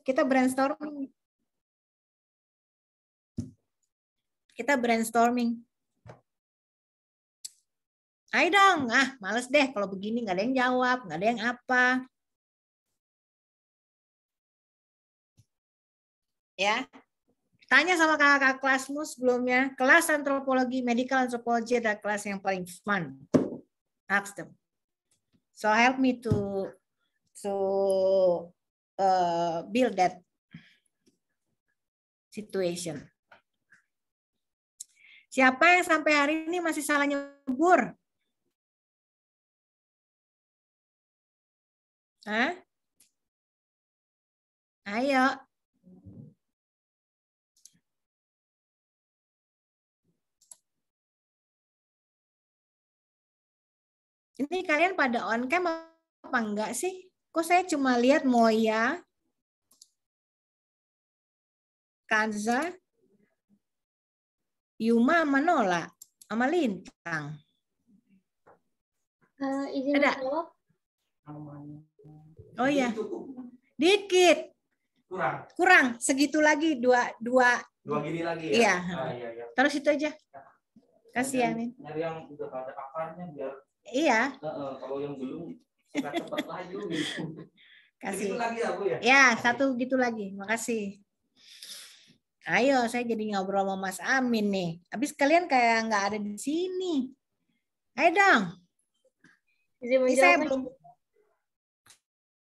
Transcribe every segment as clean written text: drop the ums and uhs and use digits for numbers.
kita brainstorming. Kita brainstorming. Ayo dong, males deh kalau begini nggak ada yang jawab, nggak ada yang apa. Ya, tanya sama kakak kelasmu sebelumnya, kelas antropologi, medical anthropology adalah kelas yang paling fun. Ask them. So help me to build that situation. Siapa yang sampai hari ini masih salah nyebur? Hah? Ayo. Ini kalian pada on cam apa enggak sih? Kok saya cuma lihat Moya, Kanza, Yuma, Manola, sama Lintang. Izin menjawab. Oh iya. Dikit. Kurang. Segitu lagi dua gini lagi ya. Iya. Iya. Terus itu aja. Kasihanin. Nyari yang udah ada akarnya biar. Iya. Kalau yang belum cepat lagi gitu. Kasih. Segitu lagi ya, Bu ya? Ya, satu gitu lagi. Makasih. Ayo, saya jadi ngobrol sama Mas Amin nih. Habis kalian kayak nggak ada di sini. Ayo dong. Izin menjawab. Saya belum.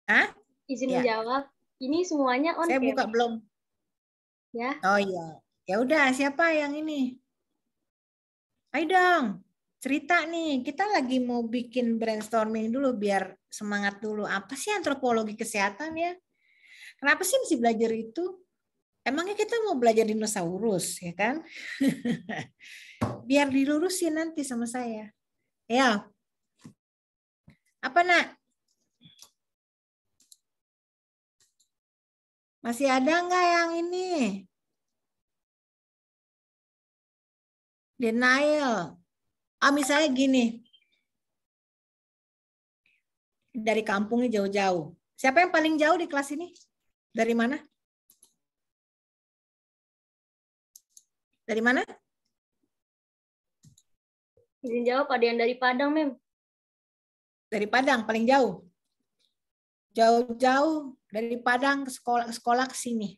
Hah? Izin menjawab. Ini semuanya on Saya cam. buka belum. Ya. Oh iya. Ya udah, siapa yang ini? Ayo dong. Cerita nih. Kita lagi mau bikin brainstorming dulu biar semangat dulu. Apa sih antropologi kesehatan ya? Kenapa sih mesti belajar itu? Emangnya kita mau belajar dinosaurus, ya kan? Biar dilurusin nanti sama saya. Ya. Apa, Nak? Masih ada nggak yang ini? Denial. Misalnya gini. Dari kampungnya jauh-jauh. Siapa yang paling jauh di kelas ini? Dari mana? Dari mana? Izin jawab, ada yang dari Padang, Mem. Dari Padang, paling jauh. Jauh-jauh dari Padang ke sekolah ke sini.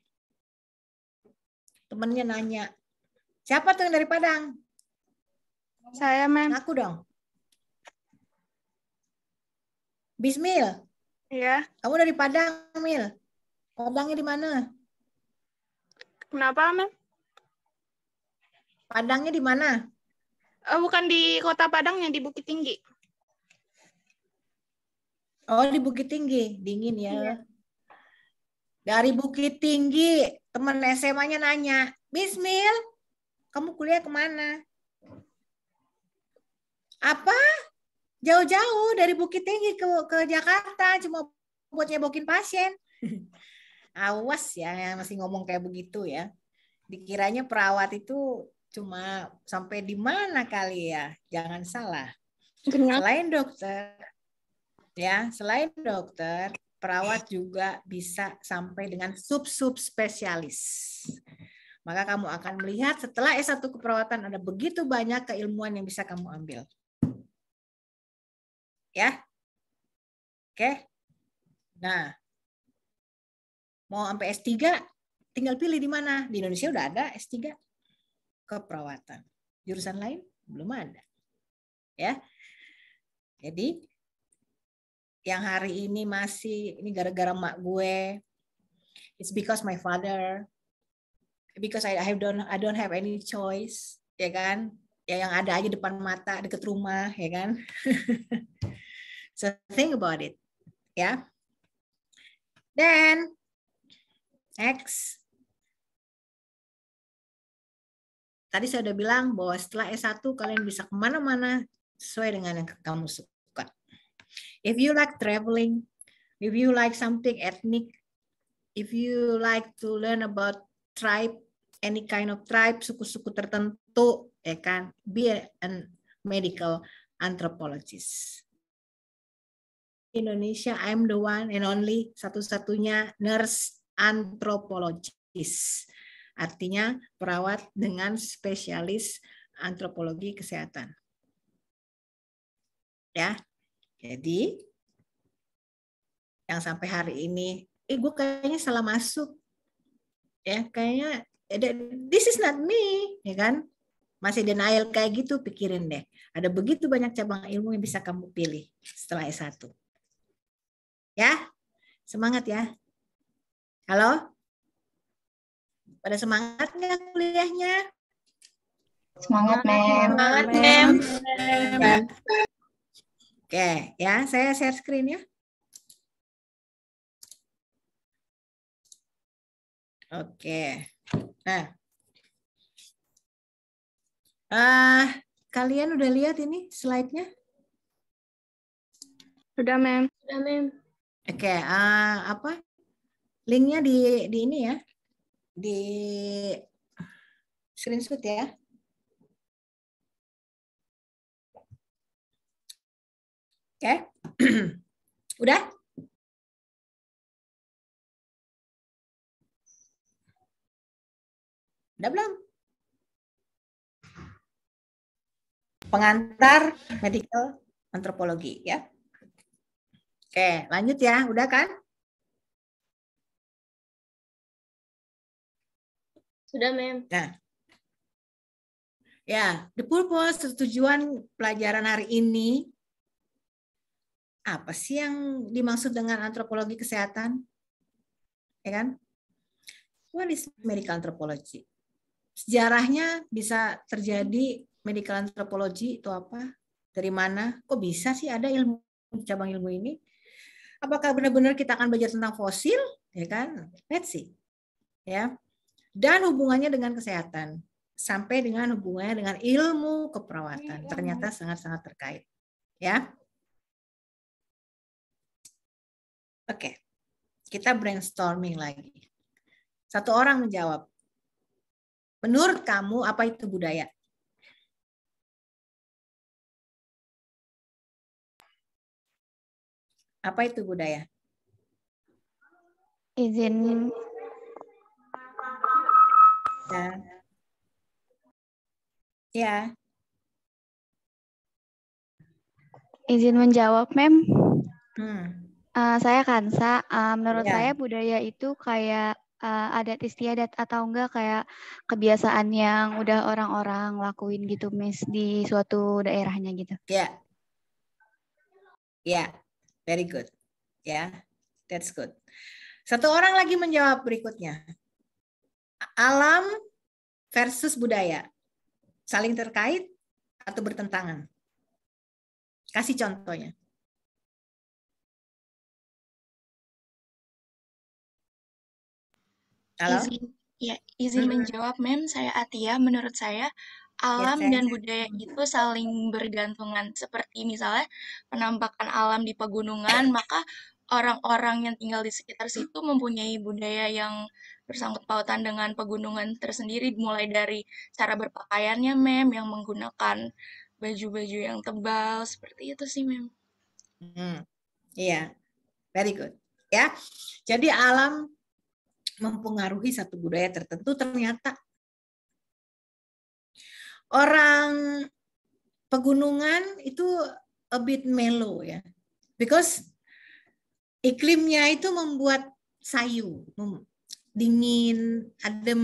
Temennya nanya, siapa tuh yang dari Padang? Saya, Mem. Aku dong. Bismil. Iya. Kamu dari Padang, Mil. Padangnya di mana? Kenapa, Mem? Padangnya di mana? Bukan di Kota Padangnya, di Bukit Tinggi. Oh, di Bukit Tinggi. Dingin ya. Iya. Dari Bukit Tinggi, teman SMA-nya nanya, Bismil, kamu kuliah kemana? Apa? Jauh-jauh dari Bukit Tinggi ke Jakarta, cuma buat nyebokin pasien. Awas ya, yang masih ngomong kayak begitu ya. Dikiranya perawat itu cuma sampai di mana kali ya? Jangan salah. Selain dokter, ya, selain dokter, perawat juga bisa sampai dengan sub-sub spesialis. Maka kamu akan melihat setelah S1 keperawatan ada begitu banyak keilmuan yang bisa kamu ambil. Ya. Oke. Nah, mau sampai S3 tinggal pilih di mana. Di Indonesia udah ada S3 keperawatan. Jurusan lain belum ada. Ya. Jadi yang hari ini masih, ini gara-gara mak gue, it's because my father, because I don't have any choice, ya kan? Ya yang ada aja depan mata, deket rumah, ya kan? So think about it, ya. Then next, tadi saya udah bilang bahwa setelah S1 kalian bisa kemana-mana sesuai dengan yang kamu suka. If you like traveling, if you like something ethnic, if you like to learn about tribe, any kind of tribe, suku-suku tertentu, ya kan, be a medical anthropologist. Indonesia, I'm the one and only, satu-satunya nurse antropologis. Artinya perawat dengan spesialis antropologi kesehatan. Ya. Jadi yang sampai hari ini, gue kayaknya salah masuk. Ya, kayaknya this is not me, ya kan? Masih denial kayak gitu, pikirin deh. Ada begitu banyak cabang ilmu yang bisa kamu pilih setelah S1. Ya. Semangat ya. Halo? Pada semangat nggak kuliahnya? Semangat, Mem. Semangat, Mem. Oke, ya, saya share screen ya. Oke. Nah, kalian udah lihat ini slide-nya? Sudah, Mem. Sudah, Mem. Oke, apa? Linknya di ini ya, di screenshot ya. Oke, udah? Udah belum? Pengantar medical antropologi ya. Oke, lanjut ya, udah kan? Sudah, Mem. Nah, ya, the purpose, tujuan pelajaran hari ini, apa sih yang dimaksud dengan antropologi kesehatan? Ya kan? What is medical anthropology? Sejarahnya bisa terjadi medical anthropology itu apa? Dari mana? Kok bisa sih ada ilmu cabang ilmu ini? Apakah benar-benar kita akan belajar tentang fosil? Ya kan? Let's see. Ya. Dan hubungannya dengan kesehatan. Sampai dengan hubungannya dengan ilmu keperawatan. Ternyata sangat-sangat terkait. Ya. Oke. Kita brainstorming lagi. Satu orang menjawab. Menurut kamu apa itu budaya? Apa itu budaya? Izin Ya. izin menjawab, Mem. Saya Saya Kansa. Menurut Ya. saya budaya itu kayak adat istiadat atau enggak kayak kebiasaan yang udah orang-orang lakuin gitu, Miss, di suatu daerahnya gitu. Ya. Ya. Very good. Ya. That's good. Satu orang lagi menjawab berikutnya. Alam versus budaya. Saling terkait atau bertentangan? Kasih contohnya. Halo? Izin menjawab, Mem. Saya Atia. Menurut saya, alam Yes, dan budaya itu saling bergantungan. Seperti misalnya penampakan alam di pegunungan, maka orang-orang yang tinggal di sekitar situ mempunyai budaya yang bersangkut pautan dengan pegunungan tersendiri, mulai dari cara berpakaiannya, Mem, yang menggunakan baju-baju yang tebal, seperti itu sih, Mem. Iya, very good. Ya, jadi alam mempengaruhi satu budaya tertentu. Ternyata orang pegunungan itu a bit mellow ya, because iklimnya itu membuat sayu, dingin, adem.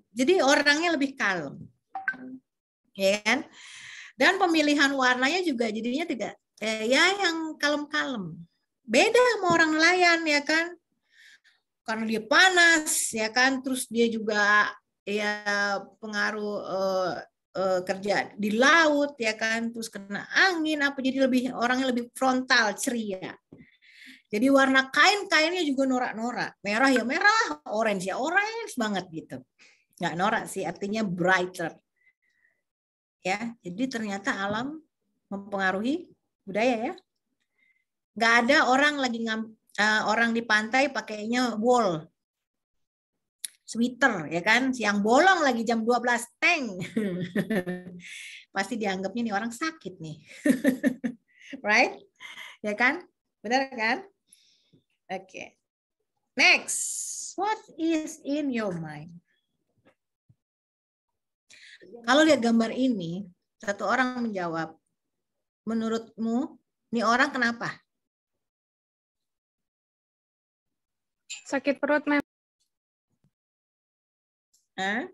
Jadi orangnya lebih kalem, ya kan? Dan pemilihan warnanya juga jadinya tidak ya yang kalem-kalem. Beda sama orang nelayan ya kan? Karena dia panas ya kan, terus dia juga ya pengaruh kerja di laut ya kan, terus kena angin apa, jadi lebih orangnya lebih frontal, ceria. Jadi warna kain-kainnya juga norak-norak, merah ya merah, orange ya orange banget gitu. Nggak norak sih, artinya brighter. Ya, jadi ternyata alam mempengaruhi budaya ya. Nggak ada orang lagi orang di pantai pakainya wool, sweater ya kan, siang bolong lagi jam 12 teng. Pasti dianggapnya nih orang sakit nih. Right? Ya kan? Benar kan? Oke. Next. What is in your mind? Kalau lihat gambar ini, satu orang menjawab, menurutmu, ini orang kenapa? Sakit perut, Mem. Hah?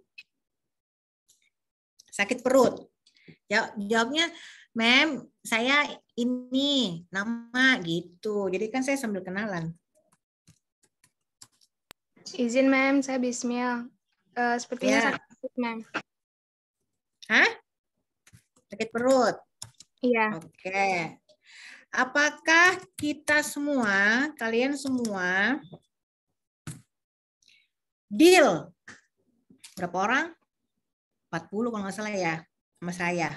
Sakit perut. Jawabnya, Mem, saya ini nama gitu. Jadi kan saya sambil kenalan. Izin, Mem. Saya Bismil. Sepertinya Ya. sakit perut, Mem. Hah? Sakit perut. Iya. Oke. Apakah kita semua, kalian semua, deal? Berapa orang? 40 kalau nggak salah ya, sama saya.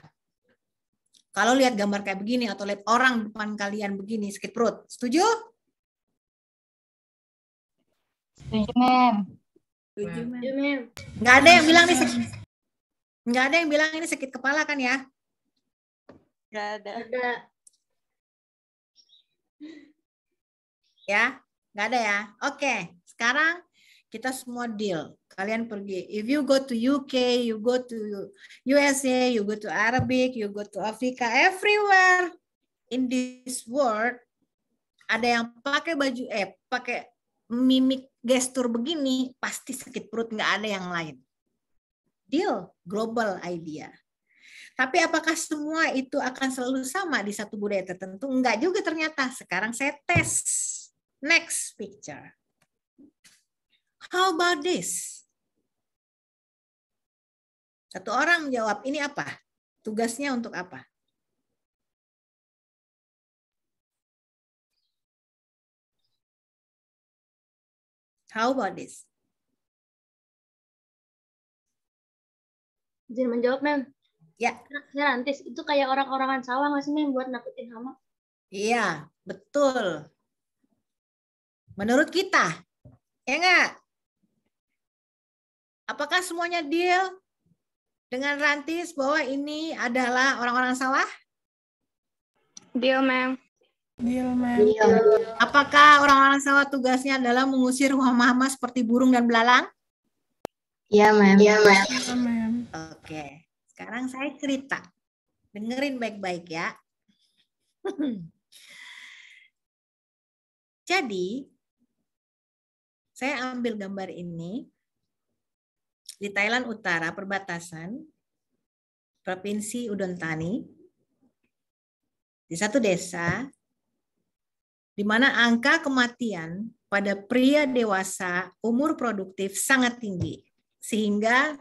Kalau lihat gambar kayak begini atau lihat orang depan kalian begini sakit perut, setuju? Setuju, Mem. Setuju, Mem. Ya, Mem. Nggak ada yang bilang nih nggak ada yang bilang ini sakit kepala kan ya? Nggak ada. Ya, nggak ada ya. Oke, sekarang kita semua deal. Kalian pergi. If you go to UK, you go to USA, you go to Arabic, you go to Africa, everywhere in this world ada yang pakai baju pakai mimik gestur begini, pasti sakit perut, nggak ada yang lain. Deal, global idea. Tapi apakah semua itu akan selalu sama di satu budaya tertentu? Enggak juga ternyata. Sekarang saya tes. Next picture. How about this? Satu orang menjawab, ini apa? Tugasnya untuk apa? How about this? Izin menjawab, Mem. Ya. Saya rantis. Itu kayak orang-orangan sawah nggak sih, Mem, buat nakutin hama? Iya, betul. Menurut kita, ya enggak? Apakah semuanya deal dengan rantis bahwa ini adalah orang-orang sawah? Deal, Mem. Apakah orang-orang sawah tugasnya adalah mengusir hama-hama seperti burung dan belalang? Iya, Mem. Oke, sekarang saya cerita. Dengerin baik-baik ya. Jadi, saya ambil gambar ini di Thailand Utara, perbatasan Provinsi Udon Thani, di satu desa di mana angka kematian pada pria dewasa umur produktif sangat tinggi, sehingga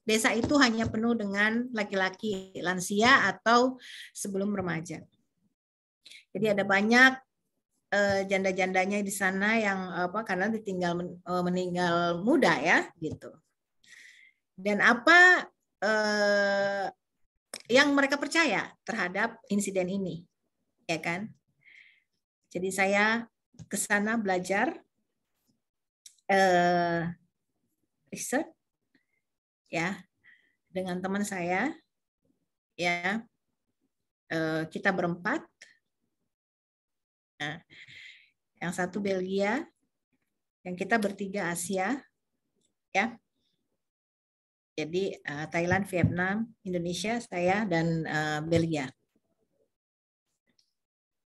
desa itu hanya penuh dengan laki-laki lansia atau sebelum remaja. Jadi ada banyak janda-jandanya di sana yang karena meninggal muda ya gitu. Dan apa yang mereka percaya terhadap insiden ini, ya kan? Jadi saya ke sana belajar riset ya dengan teman saya ya, kita berempat. Nah, yang satu Belgia, yang kita bertiga Asia ya. Jadi Thailand, Vietnam, Indonesia, saya dan Belgia.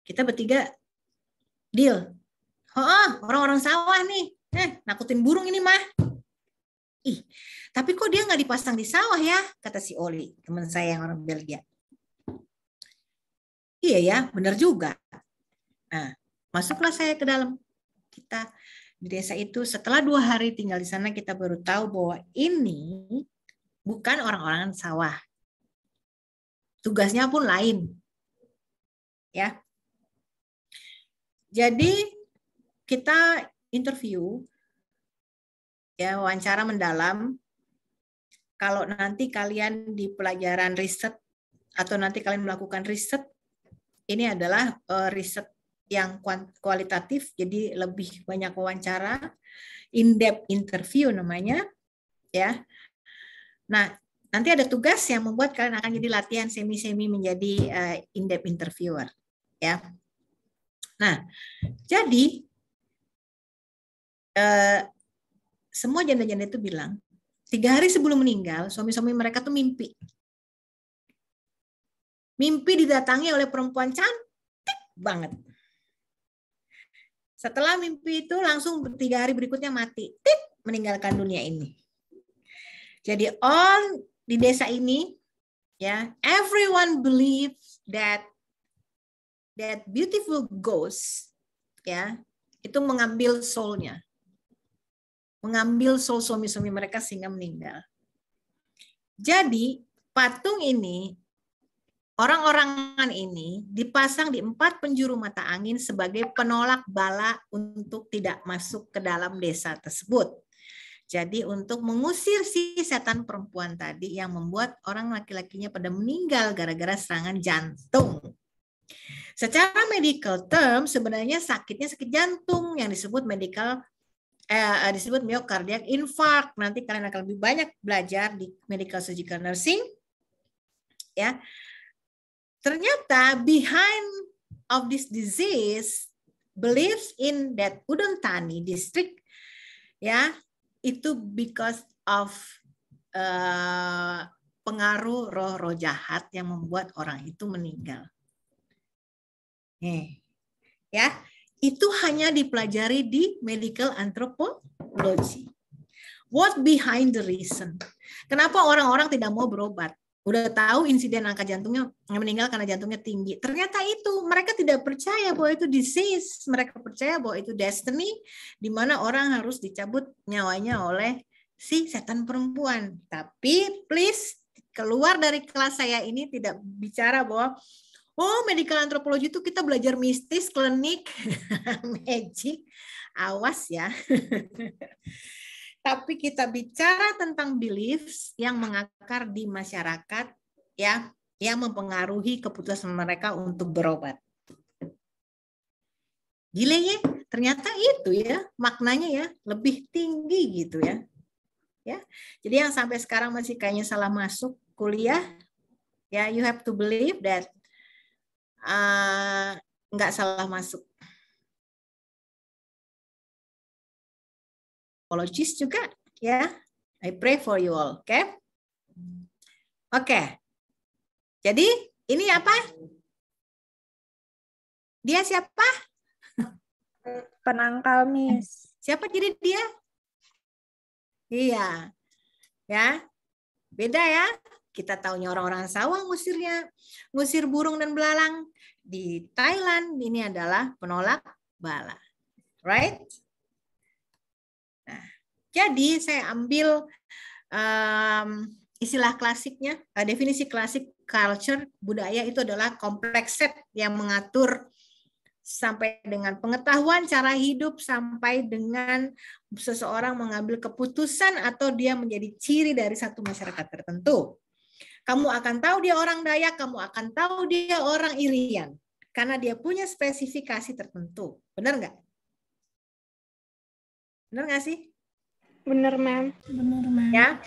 Kita bertiga deal. Oh, orang-orang sawah nih. Nakutin burung ini mah. Ih, tapi kok dia nggak dipasang di sawah ya? Kata si Oli, teman saya yang orang Belgia. Iya ya, benar juga. Nah, masuklah saya ke dalam. Kita di desa itu setelah 2 hari tinggal di sana kita baru tahu bahwa ini bukan orang-orang sawah. Tugasnya pun lain. Ya. Jadi kita interview ya, wawancara mendalam. Kalau nanti kalian di pelajaran riset atau nanti kalian melakukan riset, ini adalah riset yang kualitatif, jadi lebih banyak wawancara, in-depth interview namanya, ya. Nah, nanti ada tugas yang membuat kalian akan jadi latihan semi-semi menjadi in-depth interviewer, ya. Nah, jadi semua janda-janda itu bilang 3 hari sebelum meninggal suami-suami mereka tuh mimpi didatangi oleh perempuan cantik banget. Setelah mimpi itu langsung 3 hari berikutnya mati, meninggalkan dunia ini. Jadi di desa ini, ya, everyone believes that beautiful ghost, ya, itu mengambil soul-nya, mengambil soul suami-suami mereka sehingga meninggal. Jadi patung ini, orang-orangan ini dipasang di 4 penjuru mata angin sebagai penolak bala untuk tidak masuk ke dalam desa tersebut. Jadi untuk mengusir si setan perempuan tadi yang membuat orang laki-lakinya pada meninggal gara-gara serangan jantung. Secara medical term sebenarnya sakitnya sakit jantung yang disebut disebut myocardial infarct. Nanti kalian akan lebih banyak belajar di medical surgical nursing. Ya. Ternyata behind of this disease believes in that Udon Thani district, ya, itu because of pengaruh roh-roh jahat yang membuat orang itu meninggal. Ya, itu hanya dipelajari di medical anthropology. What behind the reason? Kenapa orang-orang tidak mau berobat? Udah tahu insiden angka jantungnya meninggal karena jantungnya tinggi. Ternyata itu mereka tidak percaya bahwa itu disease. Mereka percaya bahwa itu destiny, di mana orang harus dicabut nyawanya oleh si setan perempuan. Tapi please, keluar dari kelas saya ini tidak bicara bahwa medical anthropology itu kita belajar mistis, klinik, magic. Awas ya. Tapi kita bicara tentang beliefs yang mengakar di masyarakat, ya, yang mempengaruhi keputusan mereka untuk berobat. Gile ya, ternyata itu ya maknanya ya lebih tinggi gitu ya. Ya, jadi yang sampai sekarang masih kayaknya salah masuk kuliah, ya, you have to believe that nggak salah masuk. Apologies juga, ya. I pray for you all, oke? Oke. Jadi ini apa? Dia siapa? Penangkal, Miss. Siapa jadi dia? Iya, ya. Beda ya. Kita taunya orang-orang sawah ngusir burung dan belalang. Di Thailand ini adalah penolak bala, right? Nah, jadi saya ambil istilah klasiknya, definisi klasik culture, budaya itu adalah kompleks set yang mengatur sampai dengan pengetahuan cara hidup, sampai dengan seseorang mengambil keputusan atau dia menjadi ciri dari satu masyarakat tertentu. Kamu akan tahu dia orang Dayak, kamu akan tahu dia orang Irian, karena dia punya spesifikasi tertentu. Benar nggak? Benar nggak sih? Benar, Ma'am. Benar, Ma'am. Ya,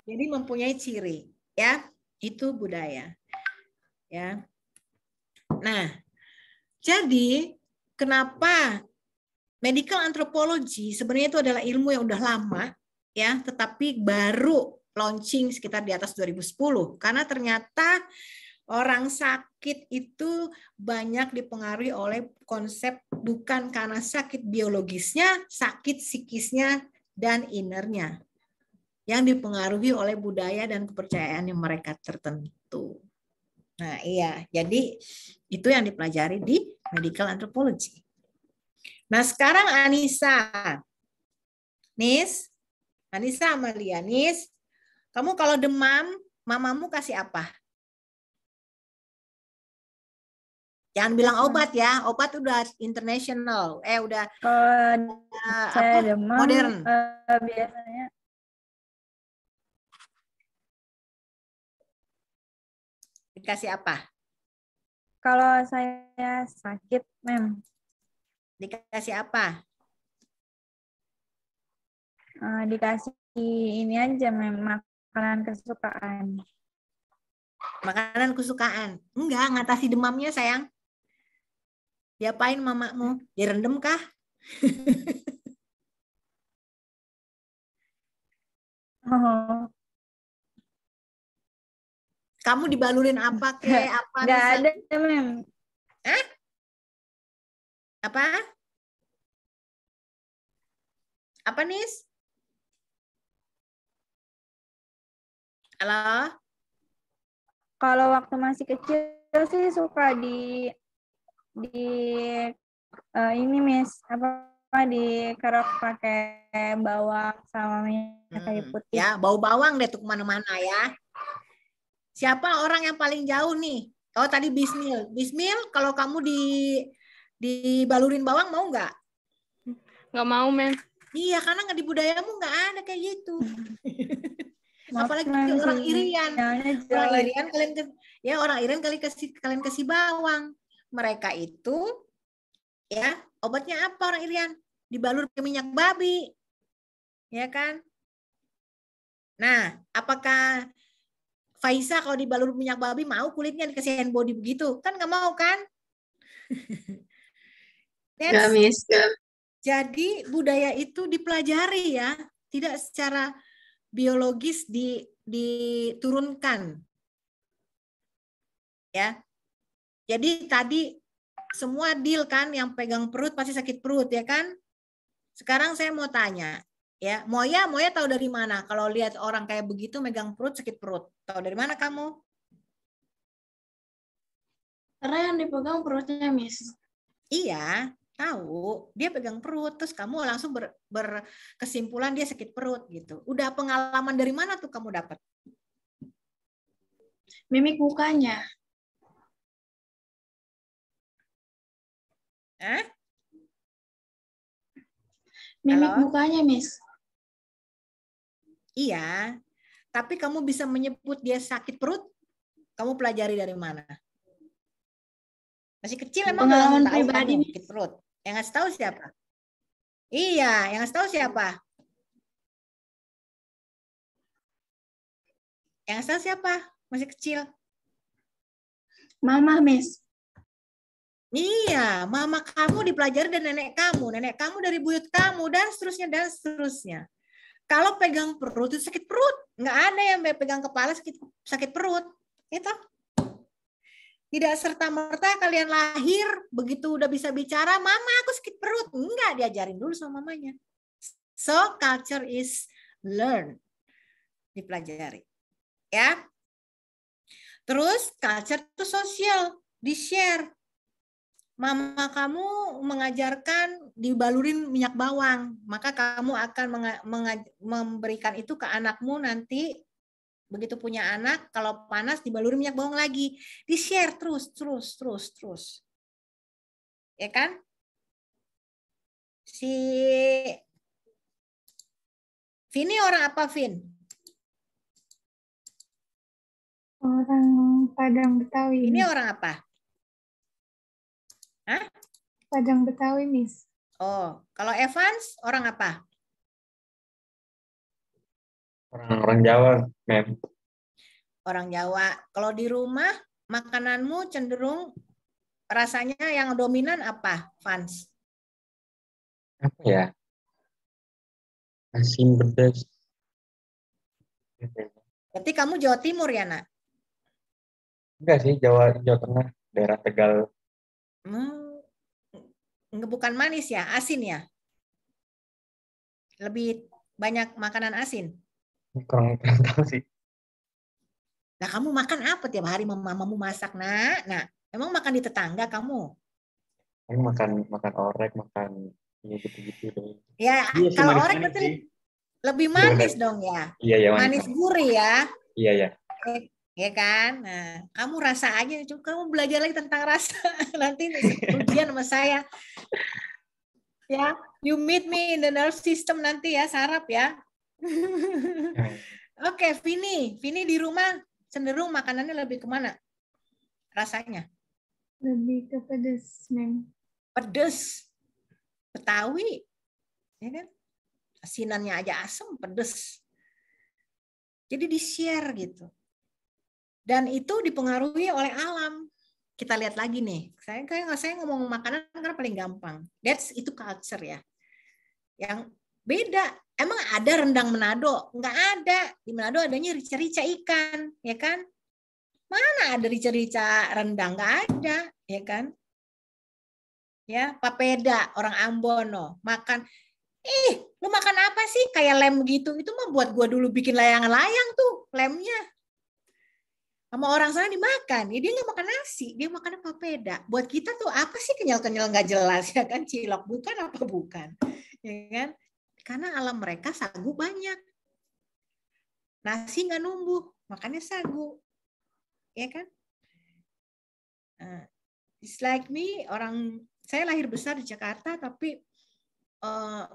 jadi mempunyai ciri, ya, itu budaya, ya. Nah, jadi kenapa medical anthropology sebenarnya itu adalah ilmu yang udah lama, ya, tetapi baru launching sekitar di atas 2010, karena ternyata orang sakit itu banyak dipengaruhi oleh konsep bukan karena sakit biologisnya, sakit psikisnya dan innernya yang dipengaruhi oleh budaya dan kepercayaan yang mereka tertentu. Nah, iya, jadi itu yang dipelajari di medical anthropology. Nah, sekarang Anissa. Nis, Anissa Amalia, Nis, kamu kalau demam, mamamu kasih apa? Jangan bilang obat ya, obat udah international, udah saya demam, modern. Biasanya dikasih apa? kalau saya sakit, Mem, Dikasih apa? dikasih ini aja, Mem, makanan kesukaan. Makanan kesukaan? Enggak, ngatasi demamnya sayang. Diapain mamamu? Direndam kah? Oh, Kamu dibalurin apa kek? Apa nggak ada, misalnya? Mem. Apa? Apa, Nis? Halo? Kalau waktu masih kecil sih suka ini Miss apa dikerok pakai bawang sama minyak kayu putih. Ya, bau bawang deh tuh kemana-mana ya. Siapa orang yang paling jauh nih? Oh, tadi Bismil. Bismil, kalau kamu dibalurin bawang mau nggak? Nggak mau, Mem. Iya, karena nggak di budayamu nggak ada kayak gitu. Apalagi Maaf, orang Irian. sinyalnya Orang jelek. Irian orang Irian kalian kasih bawang. Mereka itu ya obatnya apa orang Irian? Dibalur pakai minyak babi. Ya kan? Nah, apakah Faisa kalau dibalur minyak babi mau kulitnya dikasih hand body begitu? Kan nggak mau kan? Nggak, Miss. Jadi budaya itu dipelajari ya, tidak secara biologis diturunkan. Ya. Jadi tadi semua deal kan yang pegang perut pasti sakit perut ya kan? Sekarang saya mau tanya, ya, Moya tahu dari mana kalau lihat orang kayak begitu megang perut sakit perut? Tahu dari mana kamu? Karena yang dipegang perutnya, Miss. Iya, tahu. Dia pegang perut, terus kamu langsung berkesimpulan dia sakit perut gitu. Udah pengalaman dari mana tuh kamu dapat? Mimik mukanya. Mimik Halo? mukanya, Miss. Iya, tapi kamu bisa menyebut dia sakit perut? Kamu pelajari dari mana? Masih kecil emang Pengalaman udah tahu pribadi, kamu sakit perut. Yang ngasih tahu siapa? Iya, yang ngasih tahu siapa? Yang ngasih tahu siapa? Masih kecil. Mama, Miss. Iya, mama kamu dipelajari dari nenek kamu dari buyut kamu, dan seterusnya, dan seterusnya. Kalau pegang perut itu sakit perut. Nggak ada yang pegang kepala sakit perut. Itu. Tidak serta-merta kalian lahir, begitu udah bisa bicara, mama aku sakit perut. Enggak, diajarin dulu sama mamanya. So, culture is learn. Dipelajari. Ya. Terus, culture itu sosial. Di-share. Mama kamu mengajarkan dibalurin minyak bawang, maka kamu akan memberikan itu ke anakmu nanti begitu punya anak, kalau panas dibalurin minyak bawang lagi, di-share terus. Ya kan? Si Vini orang apa, Vin? Orang Padang Betawi. Ini orang apa? Hah? Padang Betawi, Miss. Oh, kalau Evans orang apa? Orang Jawa, Mem. Orang Jawa. Kalau di rumah makananmu cenderung rasanya yang dominan apa, Vans? Apa ya? Asin pedas. Berarti kamu Jawa Timur ya, Nak? Enggak sih, Jawa Tengah, daerah Tegal. Bukan manis ya, asin ya? Lebih banyak makanan asin? Kurang tahu sih. Nah, kamu makan apa tiap hari mamamu masak, Nak? Nah, emang makan di tetangga kamu? Aku makan orek, makan gitu-gitu deh. Ya, Iya, kalau manis, orek berarti lebih manis dong ya? Iya, ya, manis gurih ya? Iya, ya. Ya kan? Nah, kamu rasa aja, kamu belajar lagi tentang rasa. Nanti ujian sama saya. Ya, you meet me in the nerve system nanti ya, sarap ya. Oke, Vini di rumah cenderung makanannya lebih kemana? Rasanya? Lebih ke pedas, Mem. Pedes. Betawi. Ya kan? Asinannya aja asam, pedes. Jadi di-share gitu. Dan itu dipengaruhi oleh alam. Kita lihat lagi nih. Saya ngomong makanan karena paling gampang. Itu culture ya. Yang Beda. Emang ada rendang Manado? Nggak ada. Di Manado adanya rica-rica ikan, ya kan? Mana ada rica-rica rendang? Nggak ada, ya kan? Ya, papeda orang Ambon makan. Lu makan apa sih? Kayak lem gitu. Itu mah buat gua dulu bikin layangan-layang tuh, lemnya. Sama orang sana dimakan. Ya, dia nggak makan nasi, dia makan papeda. Buat kita tuh apa sih kenyal-kenyal nggak jelas, ya kan? Cilok bukan apa bukan, ya kan? Karena alam mereka sagu banyak. Nasi nggak numbuh, makannya sagu, ya kan? It's like me, saya lahir besar di Jakarta, tapi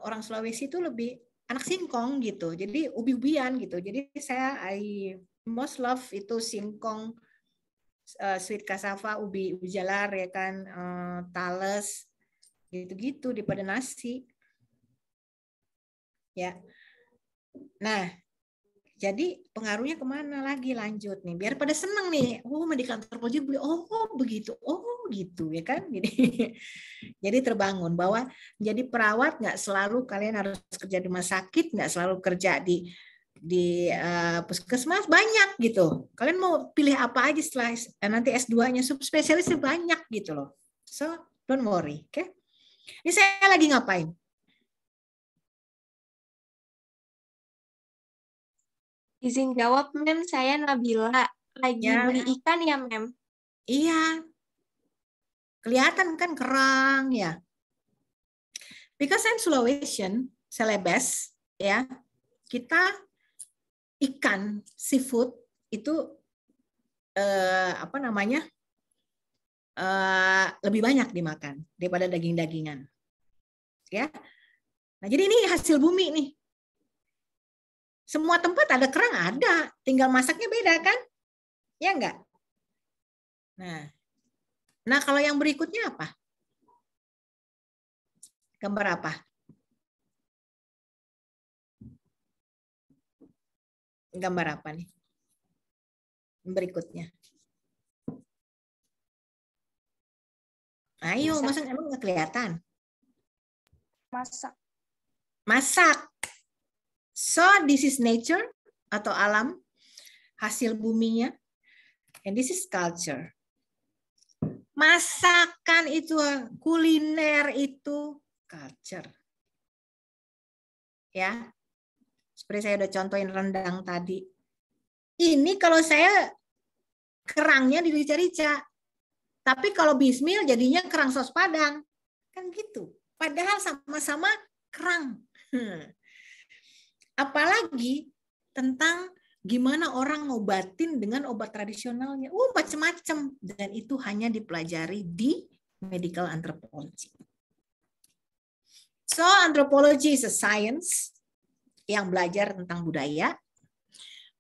orang Sulawesi itu lebih anak singkong gitu. Jadi ubi-ubian gitu. Jadi saya most love itu singkong, sweet cassava, ubi jalar, ya kan, tales, gitu-gitu daripada nasi. Ya. Nah, jadi pengaruhnya kemana lagi, lanjut nih, biar pada seneng nih. Medical anthropology, begitu, gitu, ya kan. Jadi terbangun bahwa jadi perawat nggak selalu kalian harus kerja di rumah sakit, nggak selalu kerja di puskesmas, banyak gitu. Kalian mau pilih apa aja setelah nanti S2-nya, subspesialisnya banyak gitu loh. So don't worry, oke? Ini saya lagi ngapain? Izin jawab, Mem. Saya Nabila. Lagi beli ikan ya, Mem? Iya. Kelihatan kan kerang ya. Because I'm Sulawesian, Celebes, ya. Kita ikan, seafood itu lebih banyak dimakan daripada daging-dagingan. Ya. Nah, jadi ini hasil bumi nih. Semua tempat ada kerang, ada. Tinggal masaknya beda kan? Ya enggak? Nah, kalau yang berikutnya apa? Gambar apa? Gambar apa nih? Berikutnya. Ayo, masa emang nggak kelihatan? Masak. So, this is nature atau alam, hasil buminya. And this is culture. Masakan itu, kuliner itu culture. Ya. Seperti saya udah contohin rendang tadi. Ini kalau saya kerangnya dirica-rica. Tapi kalau bismil jadinya kerang sos Padang. Kan gitu. Padahal sama-sama kerang. Apalagi tentang gimana orang ngobatin dengan obat tradisionalnya. Macam-macam. Dan itu hanya dipelajari di medical anthropology. So, anthropology is a science yang belajar tentang budaya.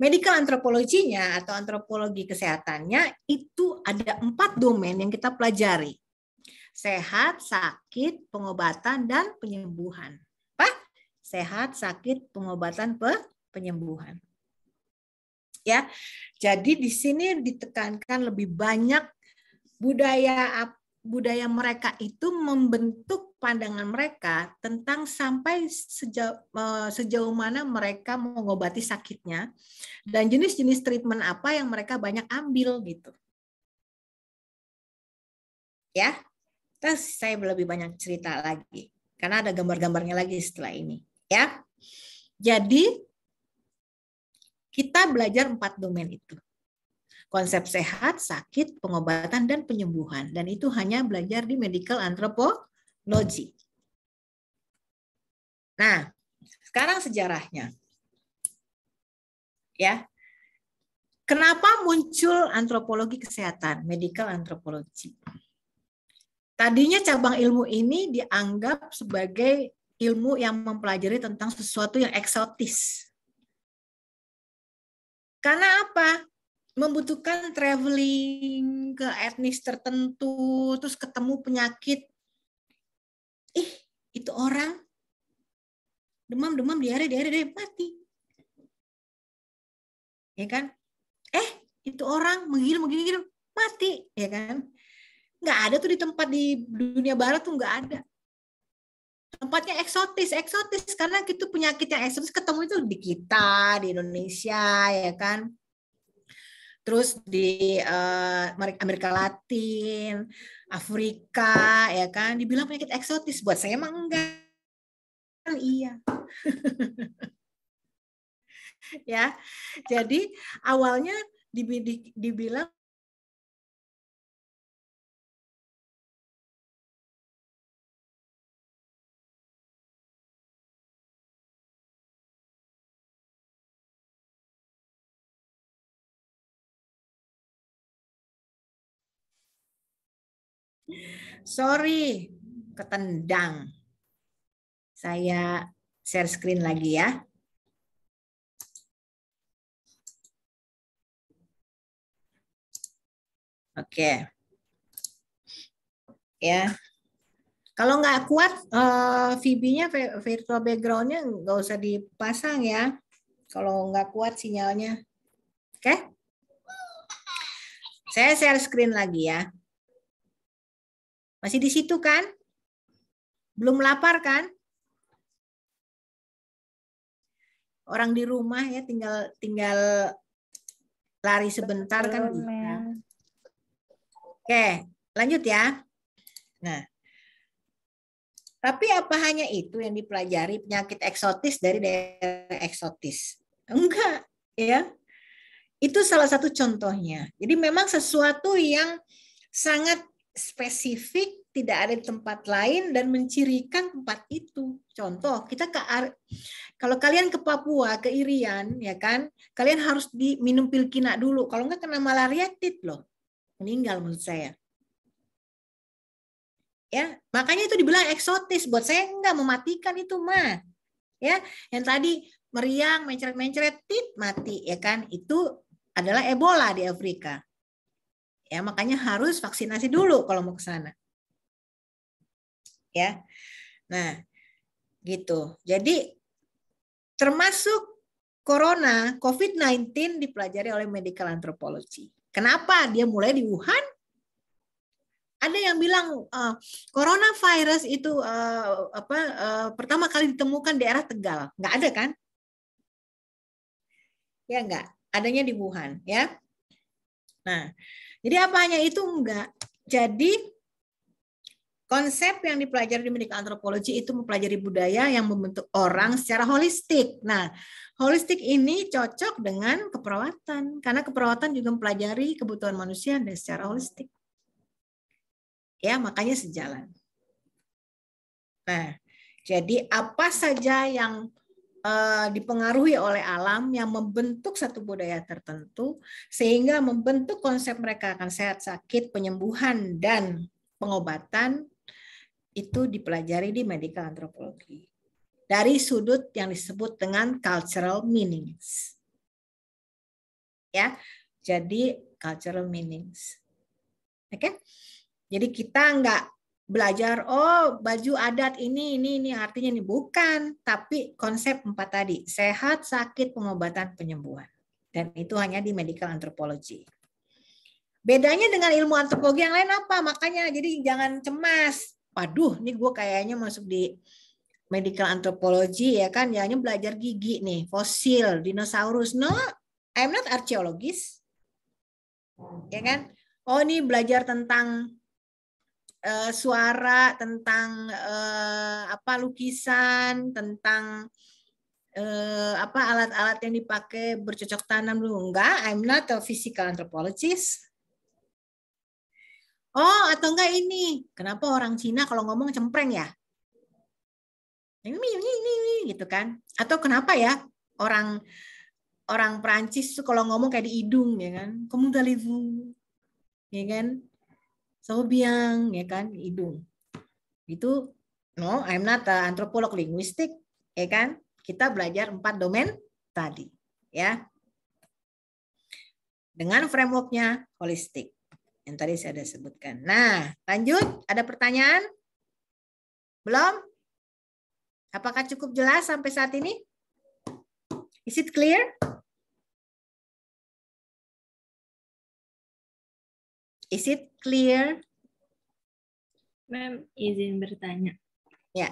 Medical anthropology-nya atau antropologi kesehatannya itu ada 4 domain yang kita pelajari. Sehat, sakit, pengobatan, dan penyembuhan. Sehat, sakit, pengobatan, penyembuhan. Ya, jadi di sini ditekankan lebih banyak budaya mereka itu membentuk pandangan mereka tentang sampai sejauh mana mereka mengobati sakitnya dan jenis-jenis treatment apa yang mereka banyak ambil gitu. Ya, terus saya lebih banyak cerita lagi karena ada gambar-gambarnya lagi setelah ini. Ya, jadi kita belajar 4 domain itu. Konsep sehat, sakit, pengobatan, dan penyembuhan. Dan itu hanya belajar di medical anthropology. Nah, sekarang sejarahnya. Ya. Kenapa muncul antropologi kesehatan, medical anthropology? Tadinya cabang ilmu ini dianggap sebagai ilmu yang mempelajari tentang sesuatu yang eksotis. Karena apa? Membutuhkan traveling ke etnis tertentu, terus ketemu penyakit. Itu orang demam, diare, mati. Ya kan? Itu orang menghilang, mati. Ya kan? Nggak ada tuh di tempat di dunia barat tuh nggak ada. tempatnya eksotis karena itu penyakit yang eksotis ketemu itu di kita, di Indonesia, ya kan. Terus di Amerika Latin, Afrika, ya kan, dibilang penyakit eksotis. Buat saya emang enggak. Iya. Ya. Jadi awalnya dibilang sorry, ketendang. Saya share screen lagi ya. Oke. Ya. Kalau nggak kuat, VB-nya, virtual background-nya nggak usah dipasang ya. Kalau nggak kuat sinyalnya. Oke. Saya share screen lagi ya. Masih di situ kan? Belum lapar kan? Orang di rumah ya tinggal lari sebentar kan bisa. Oke, lanjut ya. Nah, tapi apa hanya itu yang dipelajari penyakit eksotis dari daerah eksotis? Enggak, ya. Itu salah satu contohnya. Jadi memang sesuatu yang sangat spesifik, tidak ada di tempat lain dan mencirikan tempat itu. Contoh, kita kalau kalian ke Papua, ke Irian, ya kan, kalian harus diminum pil kina dulu. Kalau enggak kena malaria tit loh, meninggal menurut saya. Ya, makanya itu dibilang eksotis. Buat saya enggak, mematikan itu mah. Ya, yang tadi meriang, mencret-mencret, tit mati, ya kan? Itu adalah Ebola di Afrika. Ya, makanya harus vaksinasi dulu kalau mau ke sana. Ya. Nah, gitu. Jadi termasuk corona, COVID-19 dipelajari oleh medical anthropology. Kenapa dia mulai di Wuhan? Ada yang bilang coronavirus itu pertama kali ditemukan di daerah Tegal. Nggak ada kan? Ya nggak. Adanya di Wuhan, ya. Nah, jadi apa hanya itu? Enggak. Jadi konsep yang dipelajari di medical anthropology itu mempelajari budaya yang membentuk orang secara holistik. Nah, holistik ini cocok dengan keperawatan karena keperawatan juga mempelajari kebutuhan manusia dan secara holistik. Ya, makanya sejalan. Nah, jadi apa saja yang dipengaruhi oleh alam yang membentuk satu budaya tertentu sehingga membentuk konsep mereka akan sehat, sakit, penyembuhan dan pengobatan itu dipelajari di medical anthropology dari sudut yang disebut dengan cultural meanings. Ya. Jadi cultural meanings. Oke? Jadi kita enggak belajar, oh baju adat ini artinya ini. Bukan, tapi konsep 4 tadi, sehat, sakit, pengobatan, penyembuhan. Dan itu hanya di medical anthropology. Bedanya dengan ilmu antropologi yang lain apa? Makanya jadi jangan cemas. Waduh, ini gue kayaknya masuk di medical anthropology ya kan, jangan belajar gigi nih, fosil, dinosaurus. No, I'm not archaeologist. Ya kan? Oh, ini belajar tentang suara, tentang lukisan, tentang alat-alat yang dipakai bercocok tanam dulu. Enggak, I'm not a physical anthropologist. Oh, atau enggak ini. Kenapa orang Cina kalau ngomong cempreng ya? Ini gitu kan. Atau kenapa ya orang Perancis tuh kalau ngomong kayak di hidung ya kan. Kamu dalivu. Ya kan? Sobiang ya kan, hidung. Itu no, I'm not an antropolog linguistik, ya kan? Kita belajar 4 domain tadi, ya. Dengan frameworknya holistik yang tadi saya sudah sebutkan. Nah, lanjut, ada pertanyaan? Belum? Apakah cukup jelas sampai saat ini? Is it clear? Is it clear? Ma'am, izin bertanya. Ya.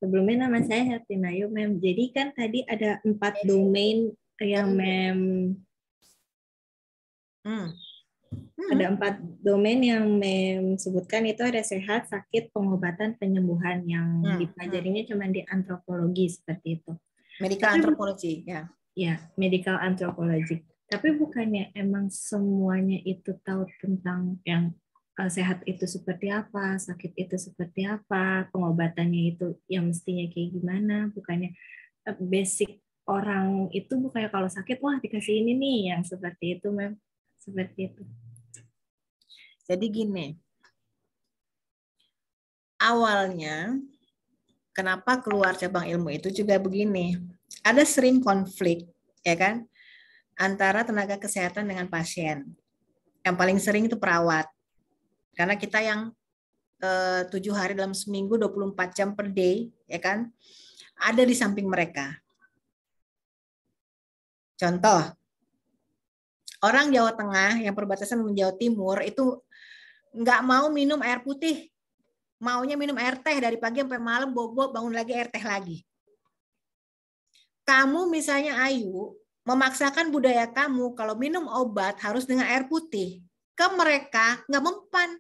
Sebelumnya nama saya Hertinayu, Mem. Jadi kan tadi ada 4 domain yang Mem ada 4 domain yang Mem sebutkan, itu ada sehat, sakit, pengobatan, penyembuhan, yang dipelajarinya cuma di antropologi seperti itu. Medical anthropology, ya. Ya, medical anthropology. Tapi bukannya emang semuanya itu tahu tentang yang sehat itu seperti apa, sakit itu seperti apa, pengobatannya itu yang mestinya kayak gimana, bukannya basic orang itu bukannya kalau sakit, wah dikasih ini nih, yang seperti itu, Mem. Seperti itu. Jadi gini, awalnya kenapa keluar cabang ilmu itu juga begini, ada sering konflik, ya kan, antara tenaga kesehatan dengan pasien. Yang paling sering itu perawat. Karena kita yang 7 hari dalam seminggu, 24 jam per day, ya kan, ada di samping mereka. Contoh, orang Jawa Tengah yang perbatasan dengan Jawa Timur itu nggak mau minum air putih, maunya minum air teh dari pagi sampai malam, bobo bangun lagi air teh lagi. Kamu misalnya Ayu, memaksakan budaya kamu kalau minum obat harus dengan air putih, ke mereka nggak mempan.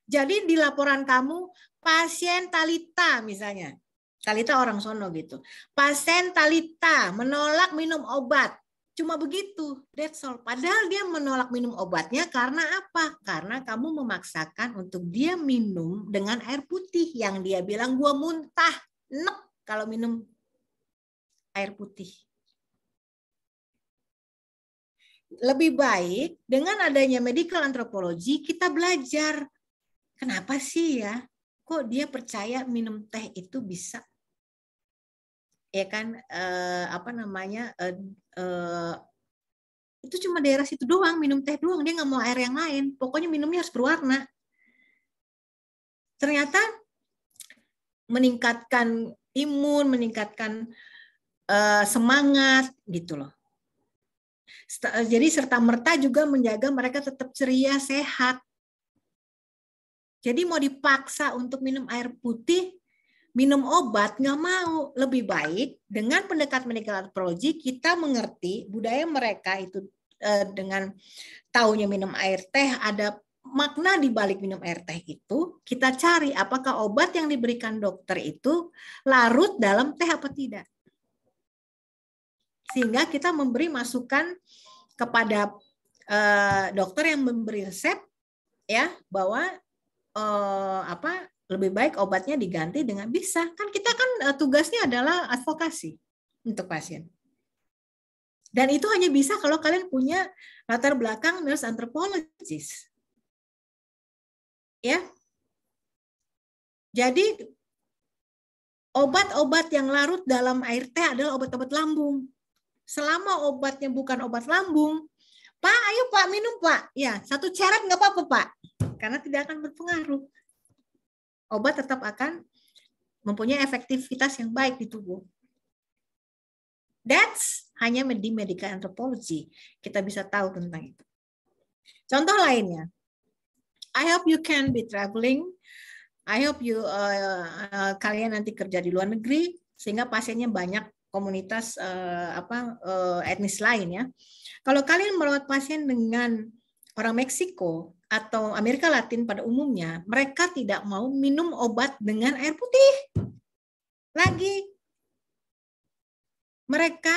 Jadi di laporan kamu, pasien Talita misalnya, Talita orang sono gitu, pasien Talita menolak minum obat, cuma begitu, that's all. Padahal dia menolak minum obatnya karena apa? Karena kamu memaksakan untuk dia minum dengan air putih, yang dia bilang gua muntah, nek kalau minum air putih. Lebih baik dengan adanya medical anthropology kita belajar. Kenapa sih ya? Kok dia percaya minum teh itu bisa, ya kan? Itu cuma daerah situ doang, minum teh doang, dia nggak mau air yang lain. Pokoknya minumnya harus berwarna. Ternyata meningkatkan imun, meningkatkan semangat, gitu loh. Jadi serta-merta juga menjaga mereka tetap ceria, sehat. Jadi mau dipaksa untuk minum air putih, minum obat, nggak mau. Lebih baik dengan pendekatan medical anthropology kita mengerti budaya mereka itu dengan taunya minum air teh, ada makna di balik minum air teh itu, kita cari apakah obat yang diberikan dokter itu larut dalam teh apa tidak. Sehingga kita memberi masukan kepada dokter yang memberi resep, ya, bahwa lebih baik obatnya diganti dengan bisa. Kan kita kan tugasnya adalah advokasi untuk pasien. Dan itu hanya bisa kalau kalian punya latar belakang nurse anthropologist. Ya. Jadi obat-obat yang larut dalam air teh adalah obat-obat lambung. Selama obatnya bukan obat lambung, Pak, ayo Pak minum Pak. Ya, 1 ceret nggak apa-apa Pak. Karena tidak akan berpengaruh. Obat tetap akan mempunyai efektivitas yang baik di tubuh. That's hanya di medical anthropology. Kita bisa tahu tentang itu. Contoh lainnya. I hope you can be traveling. I hope you kalian nanti kerja di luar negeri sehingga pasiennya banyak komunitas etnis lain ya. Kalau kalian merawat pasien dengan orang Meksiko atau Amerika Latin pada umumnya, mereka tidak mau minum obat dengan air putih. Lagi. Mereka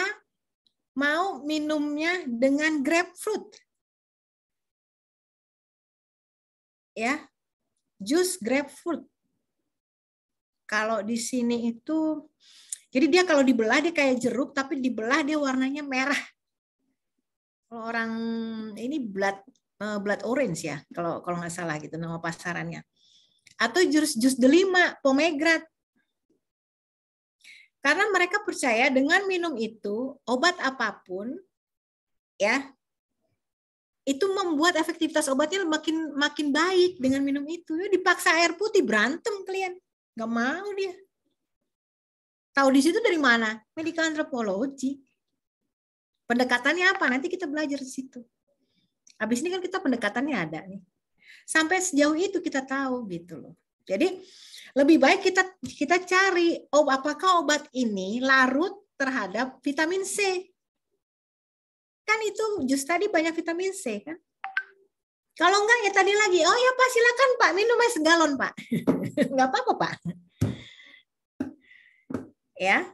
mau minumnya dengan grapefruit. Ya. Jus grapefruit. Kalau di sini itu, jadi dia kalau dibelah dia kayak jeruk, tapi dibelah dia warnanya merah. Kalau orang ini blood orange ya, kalau nggak salah gitu nama pasarannya. Atau jus delima, pomegranate. Karena mereka percaya dengan minum itu, obat apapun, ya, itu membuat efektivitas obatnya makin baik dengan minum itu. Ya, dipaksa air putih, berantem kalian. Nggak mau dia. Tahu di situ dari mana? Medical anthropology. Pendekatannya apa? Nanti kita belajar di situ. Habis ini kan kita pendekatannya ada nih. Sampai sejauh itu kita tahu gitu loh. Jadi Lebih baik kita cari apakah obat ini larut terhadap vitamin C. Kan itu jus tadi banyak vitamin C kan. Kalau enggak ya tadi lagi, oh ya Pak silakan Pak minum es galon Pak. Enggak apa-apa Pak. Ya.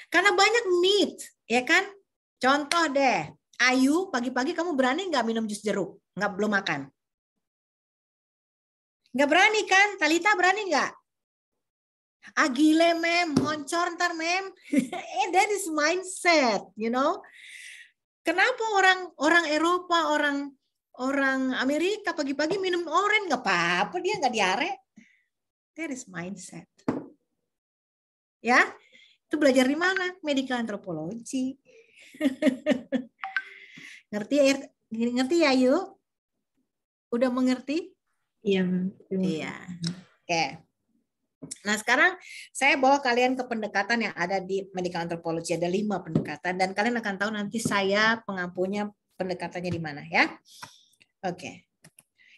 Karena banyak myth, ya kan? Contoh deh, Ayu pagi-pagi kamu berani nggak minum jus jeruk? Belum makan. Nggak berani kan? Talita berani nggak? Gile mem, moncor ntar mem. That is mindset, you know. Kenapa orang Eropa, orang Amerika pagi-pagi minum orange nggak apa-apa, dia nggak diare. That is mindset. Ya, itu belajar di mana? Medical anthropology. Ngerti ya Yu? Udah mengerti? Iya. Iya. Oke. Nah sekarang saya bawa kalian ke pendekatan yang ada di medical anthropology. Ada 5 pendekatan dan kalian akan tahu nanti saya pengampunya pendekatannya di mana ya. Oke.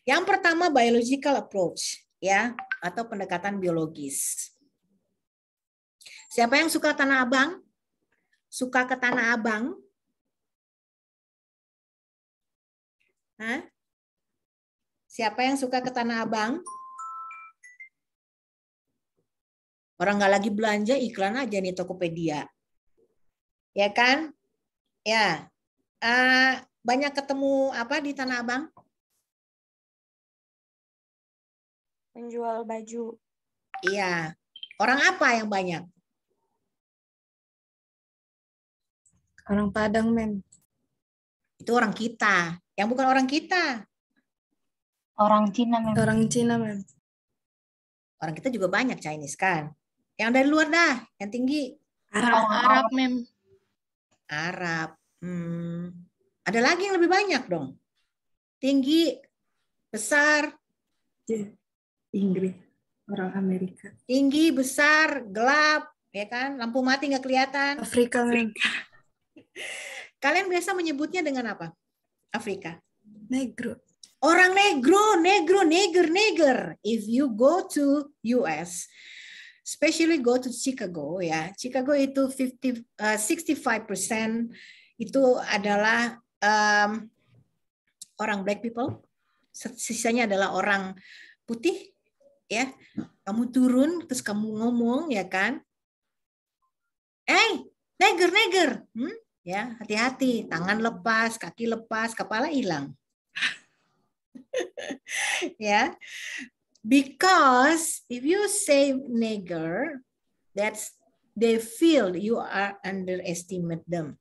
Yang pertama biological approach ya atau pendekatan biologis. Siapa yang suka Tanah Abang? Suka ke Tanah Abang? Hah? Siapa yang suka ke Tanah Abang? Orang nggak lagi belanja, iklan aja nih Tokopedia. Ya kan? Ya. Banyak ketemu apa di Tanah Abang? Menjual baju. Iya. Orang apa yang banyak? Orang Padang, Mem. Itu orang kita. Yang bukan orang kita. Orang Cina, Mem. Orang Cina, Mem. Orang kita juga banyak Chinese kan. Yang dari luar dah, yang tinggi. Arab, Mem. Arab. Ada lagi yang lebih banyak dong. Tinggi, besar. Inggris, orang Amerika. Tinggi, besar, gelap, ya kan? Lampu mati nggak kelihatan. Afrika, Mem. Kalian biasa menyebutnya dengan apa? Afrika. Negro. Orang negro. If you go to US, especially go to Chicago, ya. Chicago itu 65% itu adalah orang black people. Sisanya adalah orang putih, ya. Kamu turun terus kamu ngomong, ya kan? Neger. Ya, hati-hati, tangan lepas, kaki lepas, kepala hilang. Ya. Because if you say nigger, that's they feel you are underestimate them.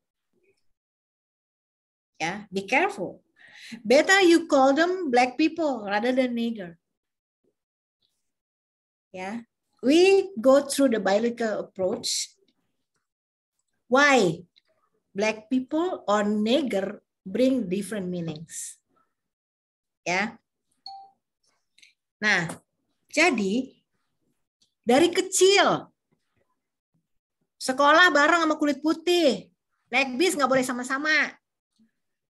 Ya, be careful. Better you call them black people rather than nigger. Ya. We go through the biological approach. Why? Black people or nigger bring different meanings. Ya. Nah, jadi dari kecil sekolah bareng sama kulit putih, naik bis nggak boleh sama-sama.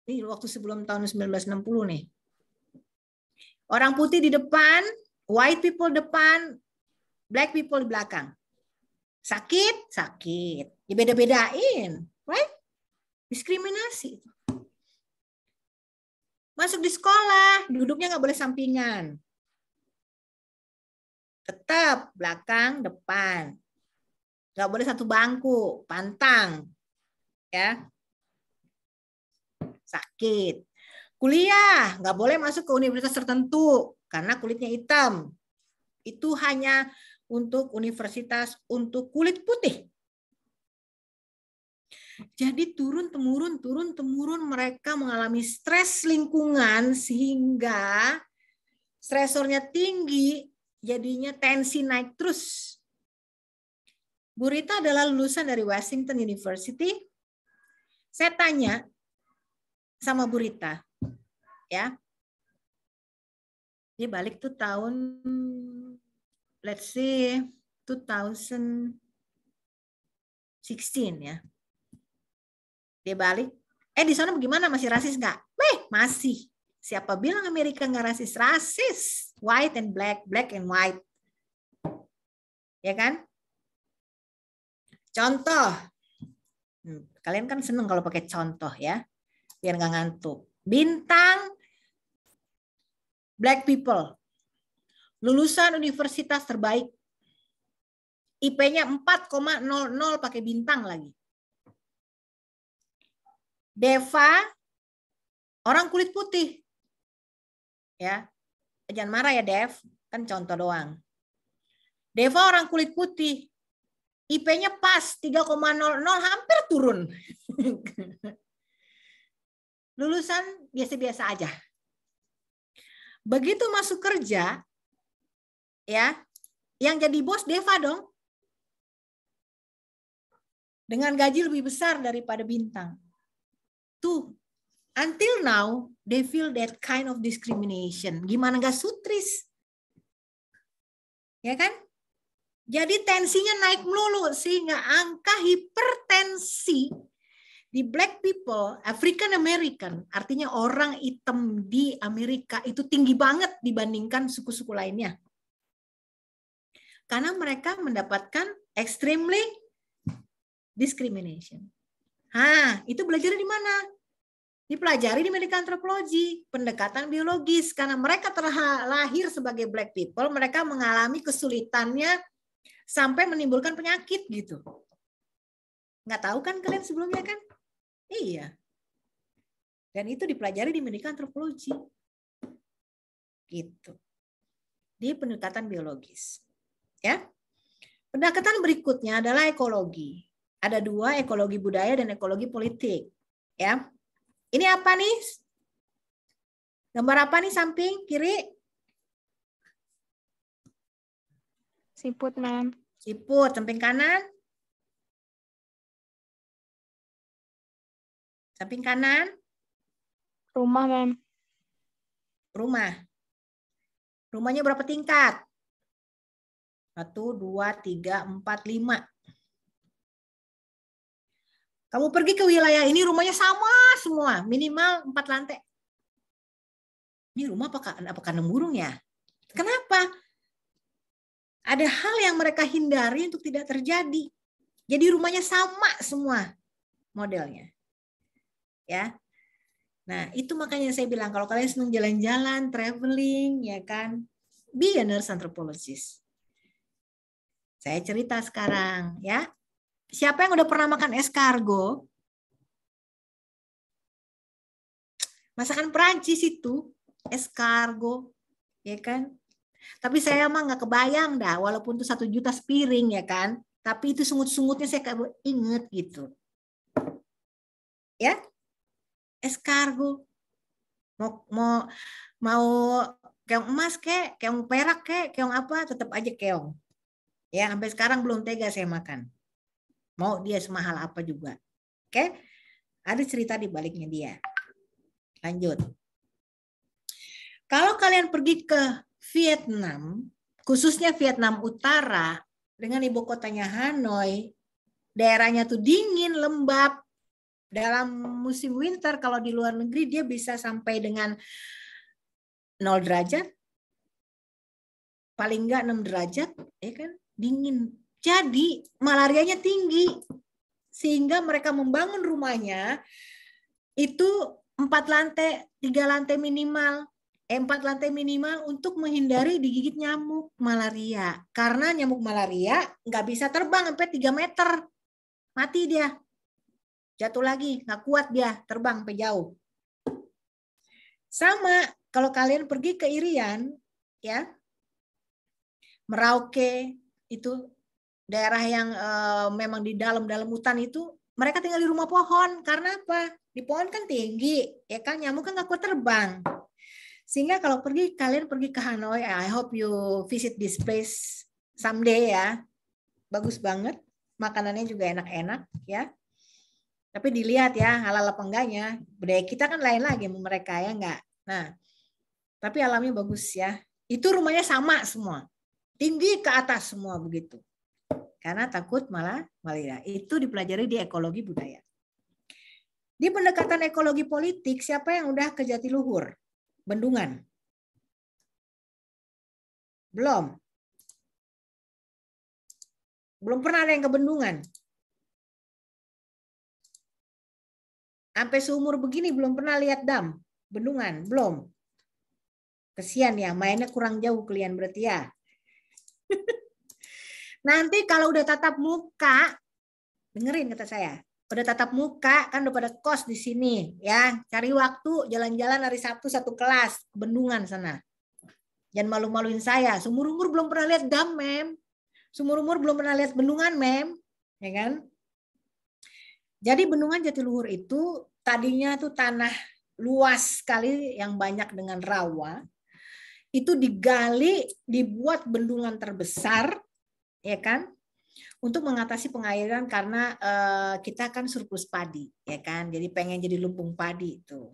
Ini waktu sebelum tahun 1960 nih. Orang putih di depan, white people depan, black people di belakang. Sakit. Dibeda-bedain, right? Diskriminasi. Masuk di sekolah, duduknya nggak boleh sampingan. Tetap belakang, depan. Nggak boleh satu bangku, pantang. Ya. Sakit. Kuliah, nggak boleh masuk ke universitas tertentu karena kulitnya hitam. Itu hanya untuk universitas untuk kulit putih. Jadi turun-temurun mereka mengalami stres lingkungan sehingga stresornya tinggi, jadinya tensi naik terus. Bu Rita adalah lulusan dari Washington University. Saya tanya sama Bu Rita, ya. Dia balik tuh tahun, let's say 2016 ya. Dia balik, di sana bagaimana, masih rasis nggak? Masih. Siapa bilang Amerika nggak rasis? Rasis. White and black, black and white. Ya kan? Contoh. Kalian kan seneng kalau pakai contoh ya. Biar nggak ngantuk. Bintang Black people. Lulusan universitas terbaik. IP-nya 4,00 pakai bintang lagi. Deva, orang kulit putih. Ya. Jangan marah ya, Dev. Kan contoh doang. Deva orang kulit putih. IP-nya pas 3,00, hampir turun. Lulusan biasa-biasa aja. Begitu masuk kerja, ya, yang jadi bos Deva dong. Dengan gaji lebih besar daripada bintang. Tuh, until now, they feel that kind of discrimination. Gimana nggak sutris? Ya kan? Jadi tensinya naik melulu sehingga angka hipertensi di Black people, African American, artinya orang hitam di Amerika itu tinggi banget dibandingkan suku-suku lainnya. Karena mereka mendapatkan extremely discrimination. Itu belajar di mana? Dipelajari di medical anthropology, pendekatan biologis. Karena mereka terlahir sebagai Black people, mereka mengalami kesulitannya sampai menimbulkan penyakit gitu. Nggak tahu kan kalian sebelumnya kan? Iya. Dan itu dipelajari di medical anthropology. Gitu. Di pendekatan biologis. Ya. Pendekatan berikutnya adalah ekologi. Ada 2, ekologi budaya dan ekologi politik. Ya. Ini apa nih? Gambar apa nih samping kiri? Siput, Mem. Siput, samping kanan. Samping kanan. Rumah, Mem. Rumah. Rumahnya berapa tingkat? 1, 2, 3, 4, 5. Kamu pergi ke wilayah ini rumahnya sama semua, minimal 4 lantai. Ini rumah apa kandang burung ya? Kenapa? Ada hal yang mereka hindari untuk tidak terjadi. Jadi rumahnya sama semua modelnya. Ya. Nah, itu makanya saya bilang kalau kalian senang jalan-jalan, traveling, ya kan, be a nurse anthropologist. Saya cerita sekarang, ya. Siapa yang udah pernah makan escargot? Masakan Perancis itu, escargot, ya kan? Tapi saya mah nggak kebayang dah, walaupun itu 1 juta sepiring ya kan. Tapi itu sungut-sungutnya saya inget gitu. Ya, escargot. Mau keong emas kek, keong perak kek, keong apa, tetap aja keong. Ya, sampai sekarang belum tega saya makan. Mau dia semahal apa juga. Oke? Ada cerita di baliknya dia. Lanjut. Kalau kalian pergi ke Vietnam, khususnya Vietnam Utara, dengan ibu kotanya Hanoi, daerahnya tuh dingin, lembab. Dalam musim winter, kalau di luar negeri, dia bisa sampai dengan 0 derajat. Paling enggak 6 derajat, ya kan? Dingin. Jadi malarianya tinggi. Sehingga mereka membangun rumahnya itu 4 lantai, 3 lantai minimal. 4 lantai minimal untuk menghindari digigit nyamuk malaria. Karena nyamuk malaria nggak bisa terbang sampai 3 meter. Mati dia. Jatuh lagi, nggak kuat dia terbang sampai jauh. Sama kalau kalian pergi ke Irian, ya, Merauke, itu daerah yang memang di dalam hutan itu, mereka tinggal di rumah pohon. Karena apa? Di pohon kan tinggi, ya kan, nyamuk kan nggak kuat terbang. Sehingga kalau kalian pergi ke Hanoi, I hope you visit this place someday ya. Bagus banget, makanannya juga enak-enak ya. Tapi dilihat ya halal apa enggaknya. Budaya kita kan lain lagi sama mereka ya enggak. Nah, tapi alamnya bagus ya. Itu rumahnya sama semua. Tinggi ke atas semua begitu. Karena takut malah malaria. Itu dipelajari di ekologi budaya. Di pendekatan ekologi politik, siapa yang udah ke Jatiluhur? Bendungan? Belum. Belum pernah ada yang ke bendungan. Sampai seumur begini belum pernah lihat dam, bendungan, belum. Kesian ya, mainnya kurang jauh kalian berarti ya. Nanti kalau udah tatap muka, dengerin kata saya, udah tatap muka kan udah pada kos di sini ya, cari waktu jalan-jalan hari Sabtu satu kelas ke bendungan sana. Jangan malu-maluin saya, seumur umur belum pernah lihat dam, mem. Seumur umur belum pernah lihat bendungan, mem, ya kan? Jadi bendungan Jatiluhur itu tadinya tuh tanah luas sekali yang banyak dengan rawa. Itu digali, dibuat bendungan terbesar, ya kan? Untuk mengatasi pengairan karena kita kan surplus padi, ya kan? Jadi pengen jadi lumbung padi itu.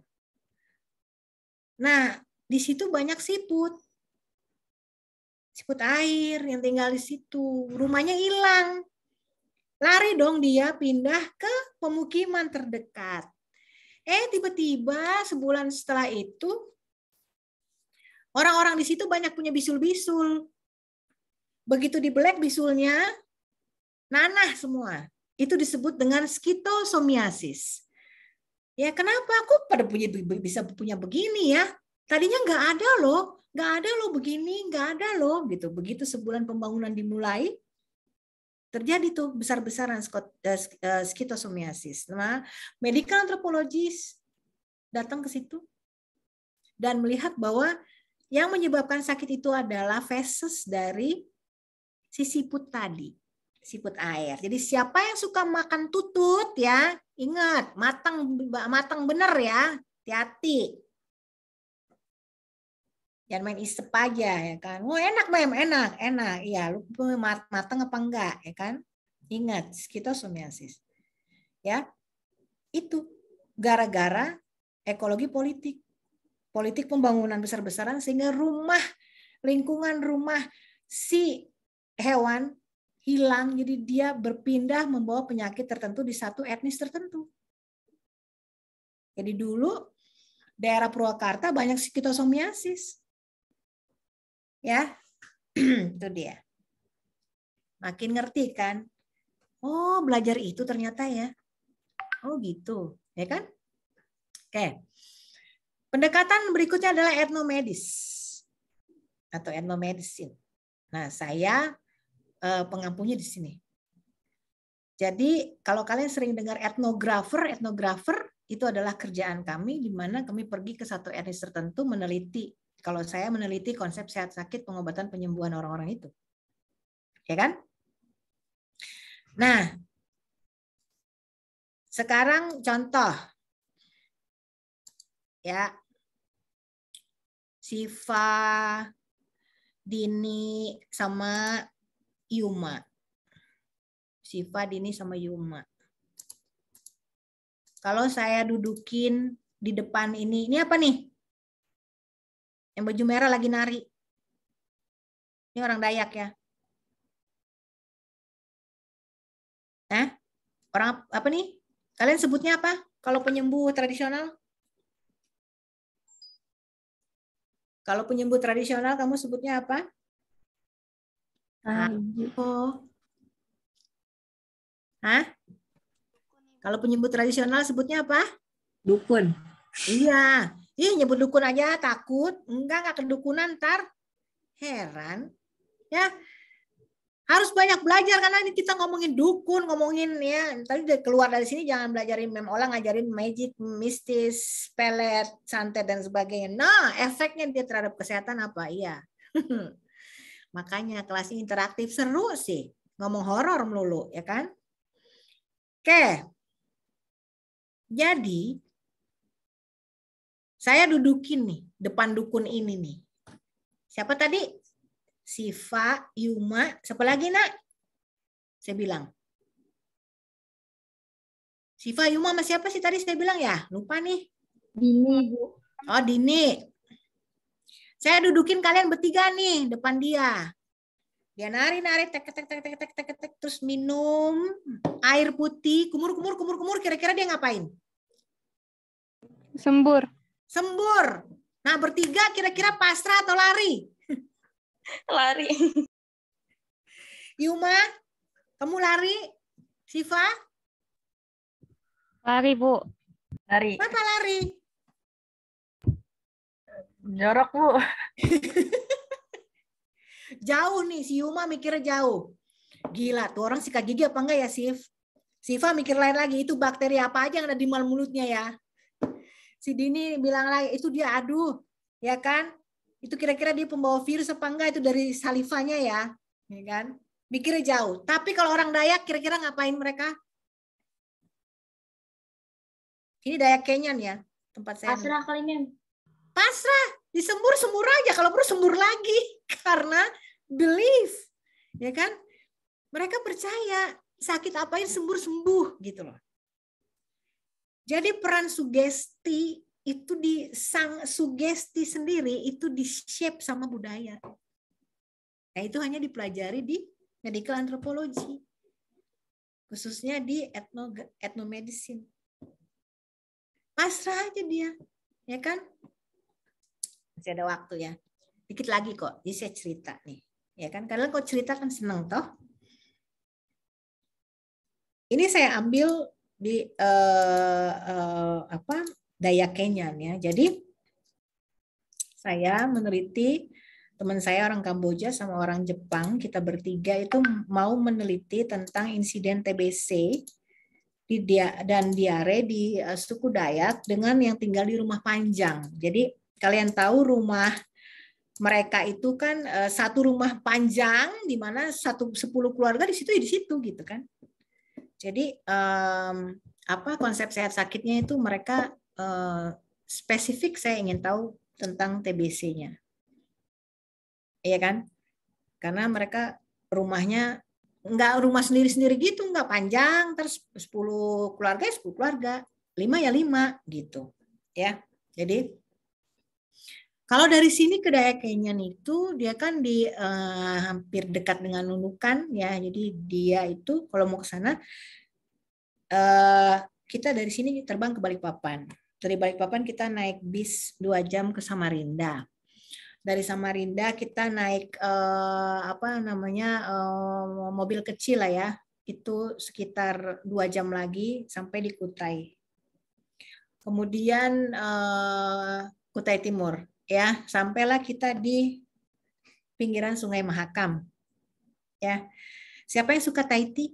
Nah, di situ banyak siput. Siput air yang tinggal di situ. Rumahnya hilang. Lari dong dia pindah ke pemukiman terdekat. Tiba-tiba sebulan setelah itu orang-orang di situ banyak punya bisul-bisul. Begitu dibelek bisulnya, nanah semua. Itu disebut dengan skitosomiasis. Ya kenapa aku pada bisa punya begini ya? Tadinya nggak ada loh begini, nggak ada loh gitu. Begitu sebulan pembangunan dimulai, terjadi tuh besar-besaran skitosomiasis. Nah, medical anthropologist datang ke situ dan melihat bahwa yang menyebabkan sakit itu adalah feses dari si siput tadi, siput air. Jadi siapa yang suka makan tutut ya, ingat matang bener ya, hati-hati. Jangan main isep aja ya kan. Oh enak mem, enak. Iya, lu matang apa enggak ya kan? Ingat, skitosomiasis. Ya. Itu gara-gara ekologi politik. Politik pembangunan besar-besaran sehingga lingkungan rumah si hewan hilang, jadi dia berpindah membawa penyakit tertentu di satu etnis tertentu. Jadi dulu daerah Purwakarta banyak skitosomiasis. Ya, itu dia. Makin ngerti kan? Oh, belajar itu ternyata ya. Oh gitu, ya kan? Oke. Pendekatan berikutnya adalah etnomedis atau etnomedicine. Nah, saya pengampunya di sini. Jadi, kalau kalian sering dengar etnografer itu adalah kerjaan kami di mana kami pergi ke satu etnis tertentu meneliti. Kalau saya meneliti konsep sehat sakit pengobatan penyembuhan orang-orang itu. Ya kan? Nah, sekarang contoh. Ya. Siva, Dini, sama Yuma. Siva, Dini, sama Yuma. Kalau saya dudukin di depan ini apa nih? Yang baju merah lagi nari. Ini orang Dayak ya. Orang apa nih? Kalian sebutnya apa? Kalau penyembuh tradisional? Kalau penyembuh tradisional kamu sebutnya apa? Kalau penyembuh tradisional sebutnya apa? Dukun. Iya. Nyebut dukun aja takut. Enggak kedukunan ntar. Heran. Ya. Harus banyak belajar karena ini kita ngomongin dukun, ngomongin ya. Tadi keluar dari sini jangan belajarin Ola ngajarin magic, mistis, pelet, santet dan sebagainya. Nah, efeknya dia terhadap kesehatan apa? Iya. Makanya kelasnya interaktif seru sih. Ngomong horor melulu, ya kan? Oke. Jadi saya dudukin nih depan dukun ini nih. Siapa tadi? Siva, Yuma, siapa lagi nak? Saya bilang. Siva, Yuma sama siapa sih tadi saya bilang ya? Lupa nih. Dini, Bu. Oh, Dini. Saya dudukin kalian bertiga nih depan dia. Dia nari-nari, tek, terus minum air putih, kumur, kira-kira dia ngapain? Sembur. Nah, bertiga kira-kira pasrah atau lari? Lari. Yuma, Kamu lari, Siva? Lari, Bu. Lari. Kenapa lari? Jorok, Bu. Jauh nih, si Yuma mikirnya jauh. Gila, tuh orang sikat gigi apa enggak ya, Sif? Siva mikir lain lagi, itu bakteri apa aja yang ada di mal mulutnya ya. Si Dini bilang lagi, itu dia aduh, ya kan? Itu kira-kira dia pembawa virus apa enggak, itu dari salivanya ya. Ya kan? Mikirnya jauh. Tapi kalau orang Dayak kira-kira ngapain mereka? Ini Dayak Kenyan ya, tempat saya. Pasrah kali, Mem. Pasrah, disembur-sembur aja, kalau perlu sembur lagi. Karena belief, ya kan? Mereka percaya sakit apain sembuh-sembuh gitu loh. Jadi peran sugesti itu sang sugesti sendiri itu di shape sama budaya. Nah, itu hanya dipelajari di medical anthropology. Khususnya di ethnomedicine. Pasrah aja dia, ya kan? Masih ada waktu ya. Dikit lagi kok, jadi saya cerita nih. Ya kan, kalian kok cerita kan seneng toh. Ini saya ambil di Dayak Kenyan ya. Jadi saya meneliti, teman saya orang Kamboja sama orang Jepang, kita bertiga itu mau meneliti tentang insiden TBC dan diare di suku Dayak dengan yang tinggal di rumah panjang. Jadi kalian tahu rumah mereka itu kan satu rumah panjang di mana 10 keluarga di situ gitu kan. Jadi konsep sehat sakitnya itu mereka spesifik saya ingin tahu tentang TBC-nya. Iya kan? Karena mereka rumahnya enggak rumah sendiri-sendiri gitu, enggak panjang, terus 10 keluarga, 10 keluarga, 5 ya 5 gitu. Ya. Jadi kalau dari sini ke Dayak Kenyan itu dia kan di hampir dekat dengan Nunukan ya. Jadi dia itu kalau mau ke sana kita dari sini terbang ke Balikpapan. Dari Balikpapan kita naik bis 2 jam ke Samarinda. Dari Samarinda kita naik mobil kecil lah ya. Itu sekitar 2 jam lagi sampai di Kutai. Kemudian Kutai Timur. Ya, sampailah kita di pinggiran Sungai Mahakam. Ya. Siapa yang suka Thai tea?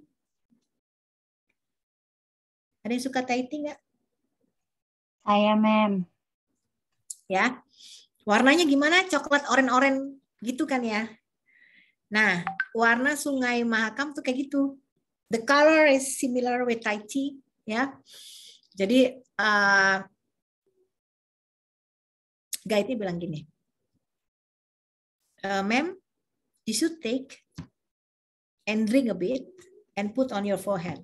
Ada yang suka Thai tea enggak? Saya, Mem. Ya. Warnanya gimana? Coklat oren-oren gitu kan ya. Nah, warna Sungai Mahakam tuh kayak gitu. The color is similar with Thai tea, ya. Jadi guide-nya bilang gini, Ma'am, you should take and drink a bit and put on your forehead.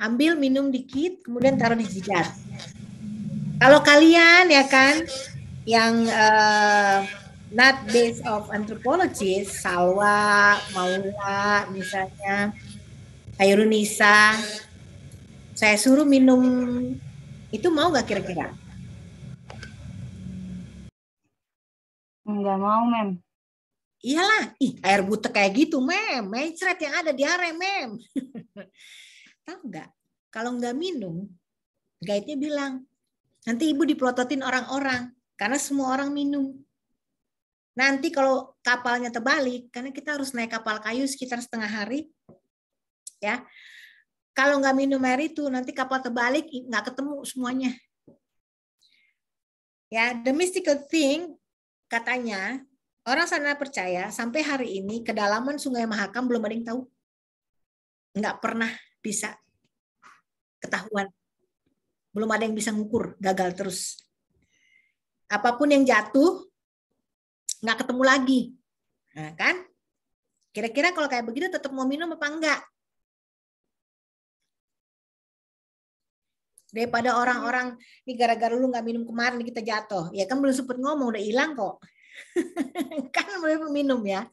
Ambil minum dikit, kemudian taruh di jidat. Kalau kalian ya kan, yang not based of anthropology, Salwa, Maula, misalnya, Hairunisa, saya suruh minum itu mau nggak kira-kira? Enggak mau, Mem. Iyalah, air butek kayak gitu, Mem. Mencret yang ada diare, Mem. Tahu nggak? Kalau nggak minum, guide-nya bilang, nanti ibu dipelototin orang-orang, karena semua orang minum. Nanti kalau kapalnya terbalik, karena kita harus naik kapal kayu sekitar setengah hari, ya. Kalau nggak minum air itu, nanti kapal terbalik, nggak ketemu semuanya. Ya, the mystical thing, katanya, orang sana percaya sampai hari ini kedalaman Sungai Mahakam belum ada yang tahu. Nggak pernah bisa ketahuan. Belum ada yang bisa ngukur, gagal terus. Apapun yang jatuh, nggak ketemu lagi. Nah, kan? Kira-kira kalau kayak begitu tetap mau minum apa enggak? Daripada orang-orang, ini gara-gara lu nggak minum kemarin kita jatuh. Ya kan belum sempat ngomong, udah hilang kok. Kan boleh minum ya.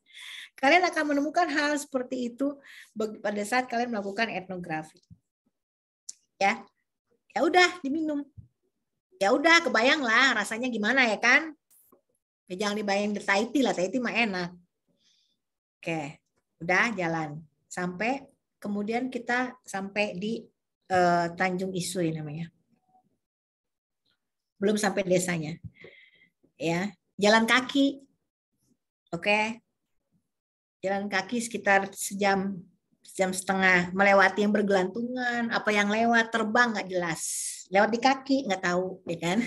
Kalian akan menemukan hal seperti itu pada saat kalian melakukan etnografi. Ya, ya udah diminum. Ya udah kebayang lah rasanya gimana ya kan? Ya, jangan dibayangin Thai tea lah, Thai tea mah enak. Oke, udah jalan sampai kemudian kita sampai di Tanjung Isui namanya. Belum sampai desanya. Ya, jalan kaki. Oke. Jalan kaki sekitar sejam setengah, melewati yang bergelantungan, apa yang lewat terbang nggak jelas. Lewat di kaki nggak tahu, ya kan?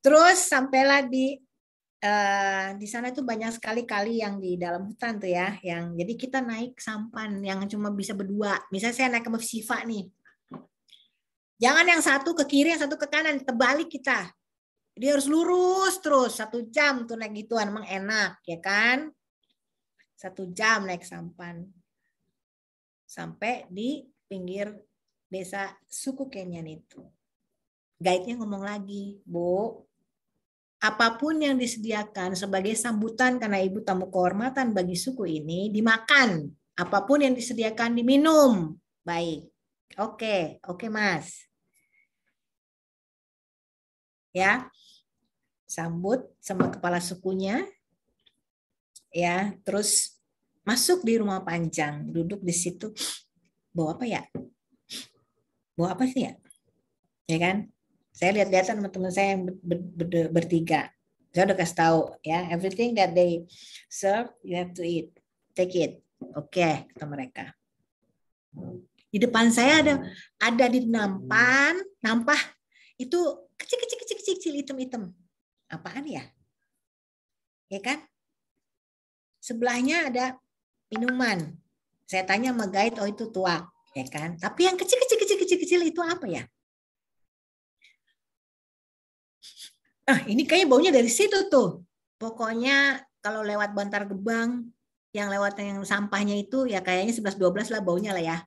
Terus sampailah di sana tuh banyak sekali kali yang di dalam hutan tuh ya, yang jadi kita naik sampan yang cuma bisa berdua. Misalnya saya naik ke Siva nih, jangan yang satu ke kiri, yang satu ke kanan, terbalik kita. Dia harus lurus terus 1 jam tuh naik gituan, emang enak ya kan? 1 jam naik sampan sampai di pinggir desa suku Kenyan itu. Guide-nya ngomong lagi, Bu, apapun yang disediakan sebagai sambutan karena ibu tamu kehormatan bagi suku ini dimakan. Apapun yang disediakan diminum. Baik. Oke, Mas. Ya. Sambut sama kepala sukunya. Ya, terus masuk di rumah panjang, duduk di situ. Bawa apa ya? Bawa apa sih ya? Ya kan? Saya lihat-lihat sama teman saya yang bertiga. Saya udah kasih tahu ya, everything that they serve you have to eat. Take it. Oke, kata mereka. Di depan saya ada di nampah itu kecil hitam-hitam. Apaan ya? Ya kan? Sebelahnya ada minuman. Saya tanya sama guide, oh itu tuak, ya kan? Tapi yang kecil itu apa ya? Ini kayaknya baunya dari situ tuh. Pokoknya kalau lewat Bantar Gebang, yang lewat yang sampahnya itu ya kayaknya 11-12 lah baunya lah ya.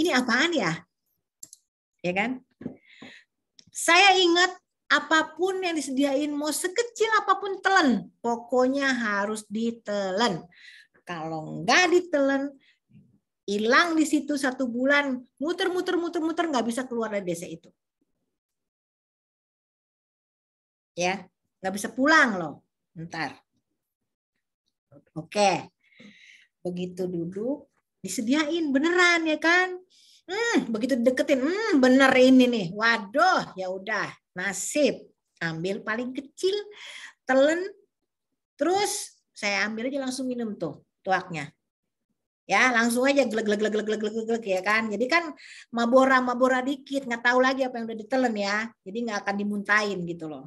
Ini apaan ya? Ya kan? Saya ingat apapun yang disediain, mau sekecil apapun telan, pokoknya harus ditelan. Kalau nggak ditelan, hilang di situ 1 bulan, muter nggak bisa keluar dari desa itu. Ya, nggak bisa pulang loh, ntar. Oke, begitu duduk, disediain beneran ya kan? Begitu deketin, bener ini nih. Waduh, ya udah, nasib. Ambil paling kecil, telen, terus saya ambil aja langsung minum tuh tuaknya. Ya, langsung aja glek ya kan. Jadi kan mabora dikit, nggak tahu lagi apa yang udah ditelen ya. Jadi nggak akan dimuntahin gitu loh.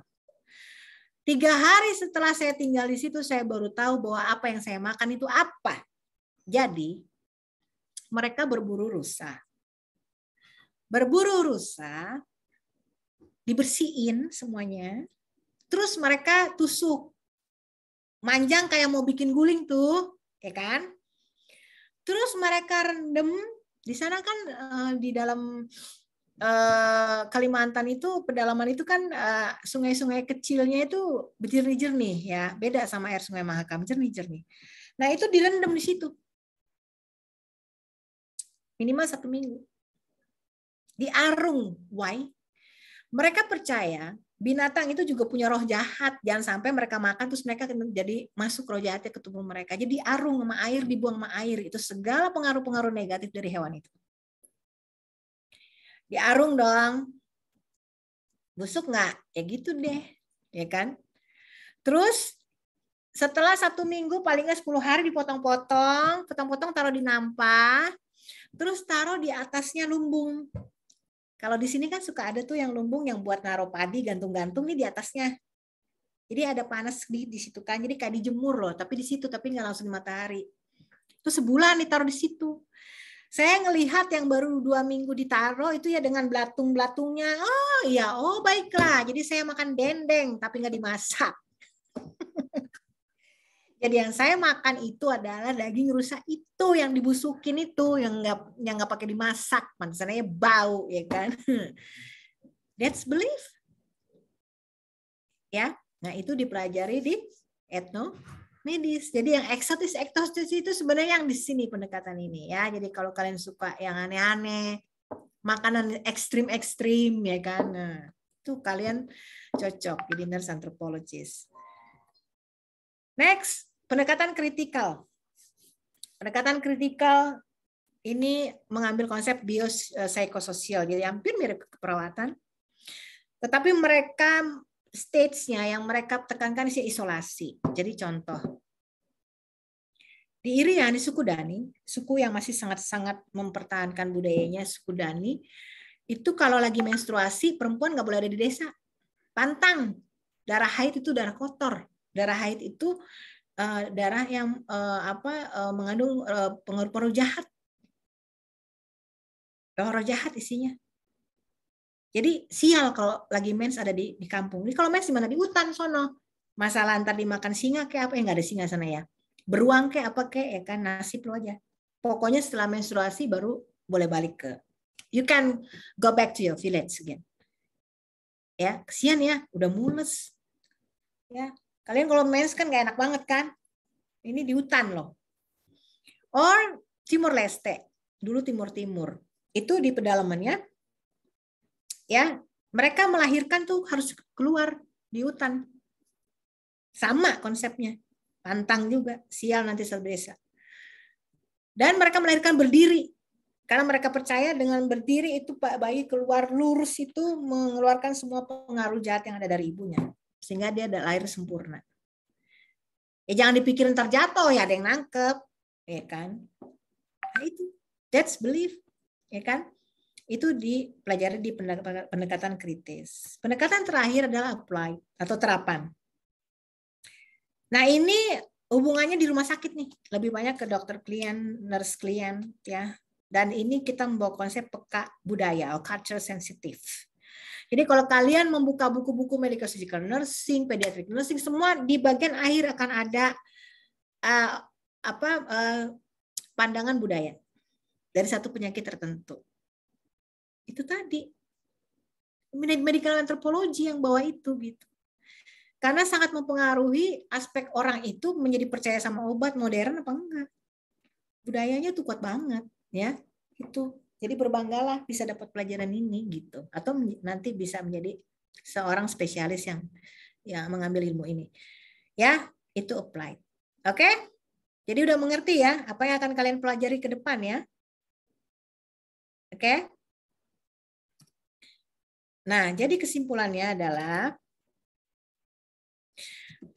3 hari setelah saya tinggal di situ, saya baru tahu bahwa apa yang saya makan itu apa. Jadi, mereka berburu rusa. Dibersihin semuanya, terus mereka tusuk. Manjang kayak mau bikin guling tuh, ya kan? Terus mereka rendem, di sana kan di dalam Kalimantan itu pedalaman itu kan sungai-sungai kecilnya itu jernih-jernih ya, beda sama air Sungai Mahakam, jernih-jernih. Nah itu direndam di situ minimal 1 minggu, diarung. Why? Mereka percaya binatang itu juga punya roh jahat, jangan sampai mereka makan terus mereka jadi masuk roh jahatnya ke tubuh mereka. Jadi diarung sama air, dibuang sama air, itu segala pengaruh-pengaruh negatif dari hewan itu. Diarung dong. Busuk nggak? Ya gitu deh. Ya kan? Terus setelah 1 minggu, paling nggak 10 hari dipotong-potong taruh di nampah, terus taruh di atasnya lumbung. Kalau di sini kan suka ada tuh yang lumbung yang buat naruh padi gantung-gantung nih di atasnya. Jadi ada panas di situ kan. Jadi kayak dijemur loh, tapi di situ, tapi nggak langsung di matahari. Itu sebulan ditaruh di situ. Saya ngelihat yang baru 2 minggu ditaruh itu ya dengan belatung-belatungnya. Oh iya, oh baiklah. Jadi saya makan dendeng tapi nggak dimasak. Jadi yang saya makan itu adalah daging rusa itu yang dibusukin itu, yang nggak pakai dimasak, pantesannya bau ya kan. That's belief. Ya, nah itu dipelajari di etnomedis. Jadi yang eksotis itu sebenarnya yang di sini pendekatan ini ya. Jadi kalau kalian suka yang aneh-aneh, makanan ekstrim ya kan, nah, itu kalian cocok jadi nurse anthropologist. Next, pendekatan kritikal. Pendekatan kritikal ini mengambil konsep biopsikososial, jadi hampir mirip keperawatan. Tetapi mereka stage-nya yang mereka tekankan isi isolasi. Jadi contoh, di Irian, di suku Dani, suku yang masih sangat-sangat mempertahankan budayanya, suku Dani, itu kalau lagi menstruasi, perempuan nggak boleh ada di desa. Pantang. Darah haid itu darah kotor. Darah haid itu darah yang mengandung pengaruh jahat. Roh jahat isinya. Jadi sial kalau lagi mens ada di kampung. Ini kalau mens di mana? Di hutan sono. Masalah antar dimakan singa kayak apa? Nggak ada singa sana ya. Beruang kayak apa kayak ya kan, nasib lo aja. Pokoknya setelah menstruasi baru boleh balik ke. You can go back to your village again. Ya, kesian ya, udah mules. Ya, kalian kalau mens kan nggak enak banget kan? Ini di hutan loh. Or Timur Leste, dulu Timur. Itu di pedalamannya. Ya, mereka melahirkan tuh harus keluar di hutan. Sama konsepnya. Pantang juga, sial nanti satu desa. Dan mereka melahirkan berdiri. Karena mereka percaya dengan berdiri itu bayi keluar lurus itu mengeluarkan semua pengaruh jahat yang ada dari ibunya. Sehingga dia lahir sempurna. Ya jangan dipikirin terjatuh ya ada yang nangkep. Ya kan? Nah itu. That's belief. Ya kan? Itu dipelajari di pendekatan kritis. Pendekatan terakhir adalah apply atau terapan. Nah ini hubungannya di rumah sakit nih, lebih banyak ke dokter klien, nurse klien, ya. Dan ini kita membawa konsep peka budaya, atau culture sensitive. Jadi kalau kalian membuka buku-buku medical surgical nursing, pediatric nursing, semua di bagian akhir akan ada pandangan budaya dari satu penyakit tertentu. Itu tadi medical anthropology yang bawa itu gitu. Karena sangat mempengaruhi aspek orang itu menjadi percaya sama obat modern apa enggak. Budayanya tuh kuat banget ya. Itu. Jadi berbanggalah bisa dapat pelajaran ini gitu. Atau nanti bisa menjadi seorang spesialis yang mengambil ilmu ini. Ya, itu applied. Oke? Jadi udah mengerti ya apa yang akan kalian pelajari ke depan ya. Oke? Nah, jadi kesimpulannya adalah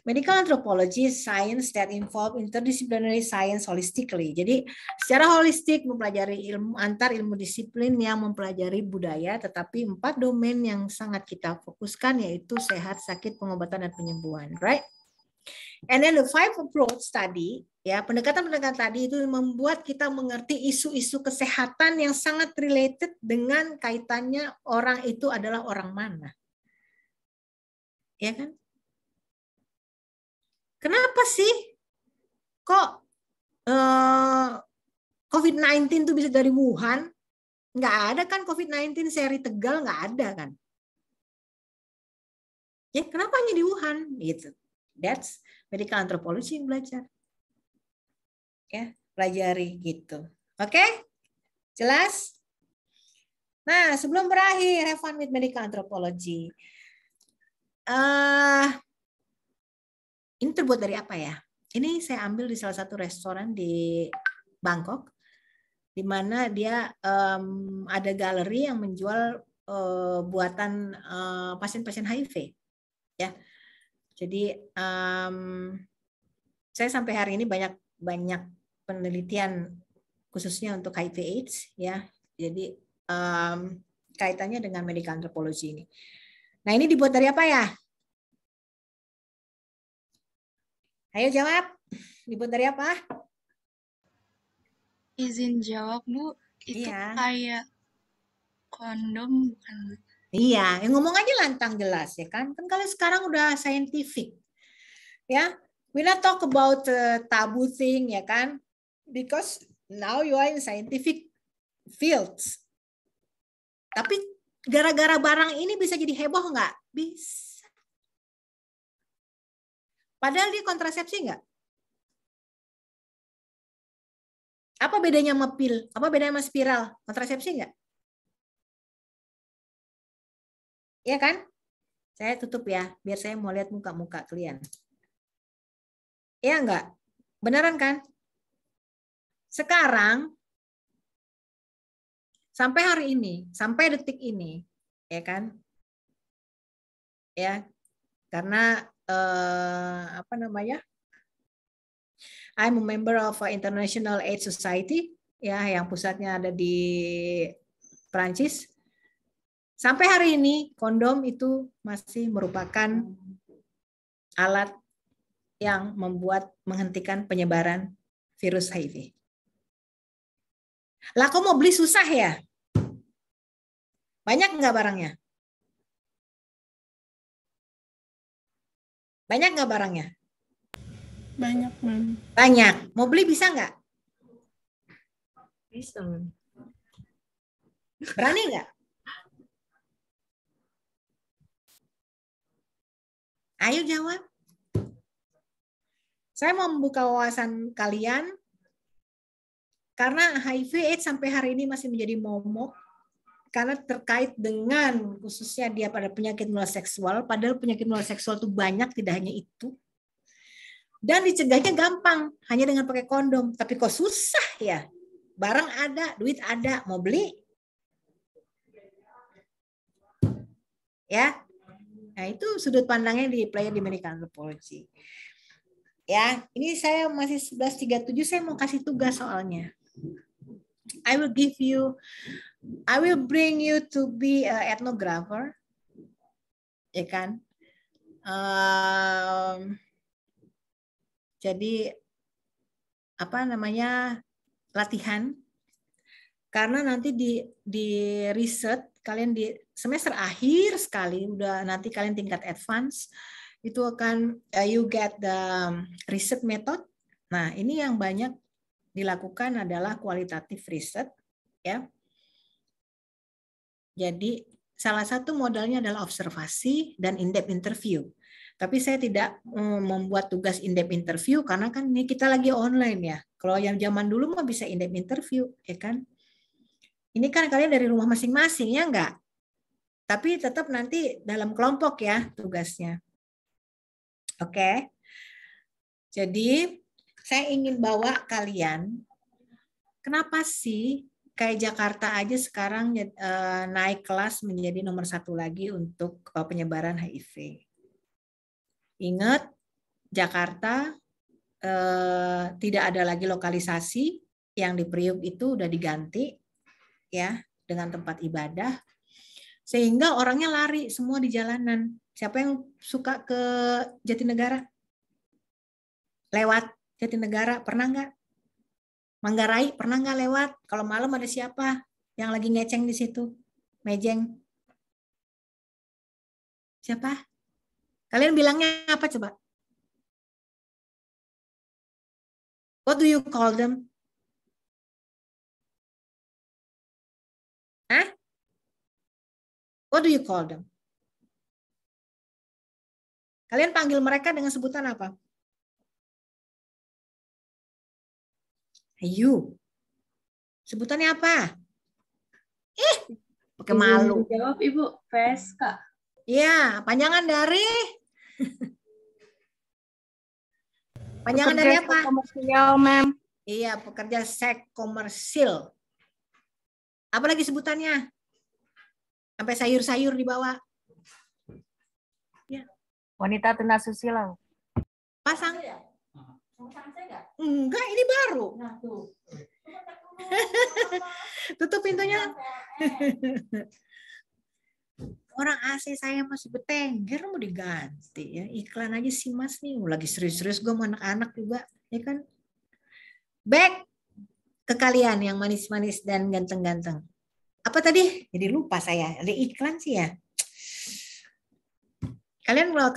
medical anthropology is science that involve interdisciplinary science holistically. Jadi secara holistik mempelajari antar ilmu disiplin yang mempelajari budaya, tetapi 4 domain yang sangat kita fokuskan yaitu sehat, sakit, pengobatan, dan penyembuhan, right? And then the 5 approach tadi, ya pendekatan-pendekatan tadi itu membuat kita mengerti isu-isu kesehatan yang sangat related dengan kaitannya orang itu adalah orang mana, ya kan? Kenapa sih kok COVID-19 itu bisa dari Wuhan? Nggak ada kan COVID-19 seri Tegal, nggak ada kan? Ya kenapa hanya di Wuhan? Gitu. That's medical anthropology yang belajar. Ya, pelajari gitu. Oke? Jelas? Nah, sebelum berakhir, have fun with medical anthropology. Ini terbuat dari apa ya? Ini saya ambil di salah satu restoran di Bangkok, di mana dia ada galeri yang menjual buatan pasien-pasien HIV. Ya, jadi saya sampai hari ini banyak penelitian khususnya untuk HIV/AIDS, ya. Jadi kaitannya dengan medical anthropology ini. Nah, ini dibuat dari apa ya? Ayo jawab. Dibuat dari apa? Izin jawab, Bu. Itu kayak kondom bukan? Iya, yang ngomong aja lantang jelas ya kan. Kan kalau sekarang udah scientific. Ya, we not talk about taboo thing ya kan. Because now you are in scientific fields. Tapi gara-gara barang ini bisa jadi heboh nggak? Bisa. Padahal dia kontrasepsi nggak? Apa bedanya sama pil? Apa bedanya sama spiral? Kontrasepsi nggak? Iya kan? Saya tutup ya, biar saya mau lihat muka-muka kalian. Iya nggak? Beneran kan? Sekarang sampai hari ini, sampai detik ini, ya kan? Ya, karena apa namanya? I'm a member of International AIDS Society, ya, yang pusatnya ada di Prancis. Sampai hari ini kondom itu masih merupakan alat yang menghentikan penyebaran virus HIV. Lah kok mau beli susah ya? Banyak nggak barangnya? Banyak nggak barangnya? Banyak, Mem. Banyak. Mau beli bisa nggak? Bisa, Mem. Berani nggak? Ayo jawab. Saya mau membuka wawasan kalian karena HIV/AIDS sampai hari ini masih menjadi momok karena terkait dengan khususnya dia pada penyakit menular seksual, padahal penyakit menular seksual itu banyak, tidak hanya itu. Dan dicegahnya gampang, hanya dengan pakai kondom. Tapi kok susah ya? Barang ada, duit ada, mau beli? Ya, nah itu sudut pandangnya di player di American Anthropology. Ya, ini saya masih 11.37, saya mau kasih tugas soalnya. I will bring you to be an ethnographer, ya kan? Jadi apa namanya latihan? Karena nanti di riset kalian di semester akhir sekali udah nanti kalian tingkat advance itu akan you get the research method. Nah, ini yang banyak dilakukan adalah kualitatif riset, ya. Jadi salah satu modalnya adalah observasi dan in-depth interview. Tapi saya tidak membuat tugas in-depth interview karena kan ini kita lagi online ya. Kalau yang zaman dulu mah bisa in-depth interview, ya kan? Ini kan kalian dari rumah masing-masing, ya enggak? Tapi tetap nanti dalam kelompok ya tugasnya. Oke. Jadi saya ingin bawa kalian, kenapa sih kayak Jakarta aja sekarang naik kelas menjadi nomor 1 lagi untuk penyebaran HIV. Ingat, Jakarta tidak ada lagi lokalisasi, yang di Priuk itu udah diganti ya dengan tempat ibadah, sehingga orangnya lari semua di jalanan. Siapa yang suka ke Jatinegara? Lewat Jatinegara pernah nggak? Manggarai pernah nggak lewat? Kalau malam ada siapa yang lagi ngeceng di situ? Mejeng. Siapa? Kalian bilangnya apa coba? What do you call them? Hah? What do you call them? Kalian panggil mereka dengan sebutan apa? Ayo. Sebutannya apa? Pakai malu. Jawab Ibu, PSK. Iya, panjangan dari panjangan dari apa? Komersial, Mem. Iya, pekerja seks komersil. Apa lagi sebutannya? Sampai sayur-sayur dibawa. Ya. Wanita tunasusila. Pasang. Enggak, ini baru. Tutup pintunya. Orang AC saya masih betengger mau diganti ya. Iklan aja sih Mas nih. Lagi serius-serius gue sama anak-anak juga, ya kan? Back ke kalian yang manis-manis dan ganteng-ganteng. Apa tadi? Jadi lupa saya. Ada iklan sih ya. Kalian kalau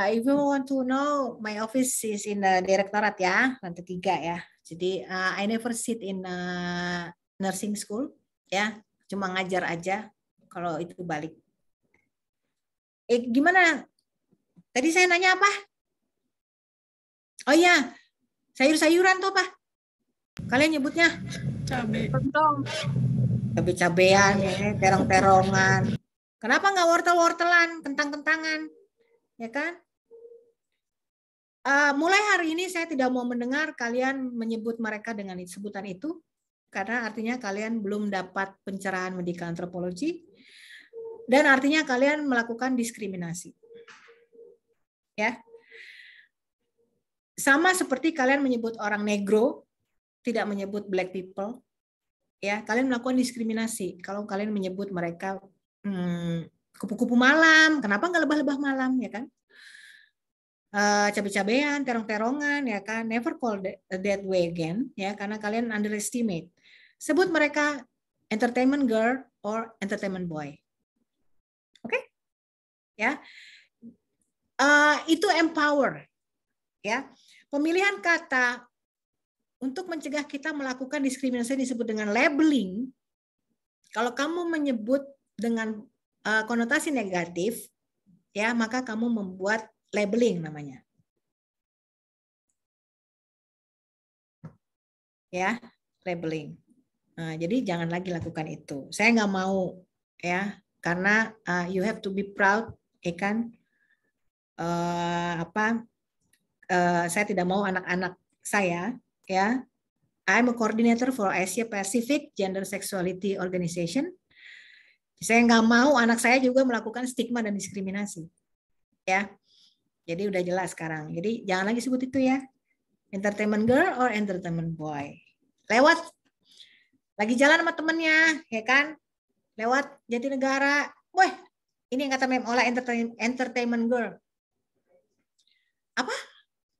if you want to know, my office is in the directorate ya, lantai 3 ya. Jadi I never sit in nursing school ya, cuma ngajar aja. Kalau itu balik. Gimana? Tadi saya nanya apa? Oh iya, sayur-sayuran tuh apa? Kalian nyebutnya? Cabe. Cabe-cabean, ya, terong-terongan. Kenapa nggak wortel-wortelan, kentang-kentangan? Ya kan? Mulai hari ini saya tidak mau mendengar kalian menyebut mereka dengan sebutan itu, karena artinya kalian belum dapat pencerahan medical anthropology, dan artinya kalian melakukan diskriminasi. Ya, sama seperti kalian menyebut orang negro, tidak menyebut black people. Ya, kalian melakukan diskriminasi. Kalau kalian menyebut mereka kupu-kupu malam, kenapa nggak lebah-lebah malam, ya kan? Cabe-cabean, terong-terongan, ya kan? Never call that way again, ya, karena kalian underestimate. Sebut mereka entertainment girl or entertainment boy. Oke? Ya. Itu empower, ya. Pemilihan kata untuk mencegah kita melakukan diskriminasi disebut dengan labeling. Kalau kamu menyebut dengan konotasi negatif, ya, maka kamu membuat labeling namanya. Ya, labeling. Nah, jadi jangan lagi lakukan itu. Saya nggak mau, ya, karena you have to be proud, ya kan? Saya tidak mau anak-anak saya, ya. I'm a coordinator for Asia Pacific Gender Sexuality Organization. Saya nggak mau anak saya juga melakukan stigma dan diskriminasi, ya. Jadi udah jelas sekarang. Jadi jangan lagi sebut itu, ya. Entertainment girl or entertainment boy. Lewat lagi jalan sama temennya, ya kan? Lewat Jatinegara, weh, ini yang kata Mem Ola entertainment girl. Apa?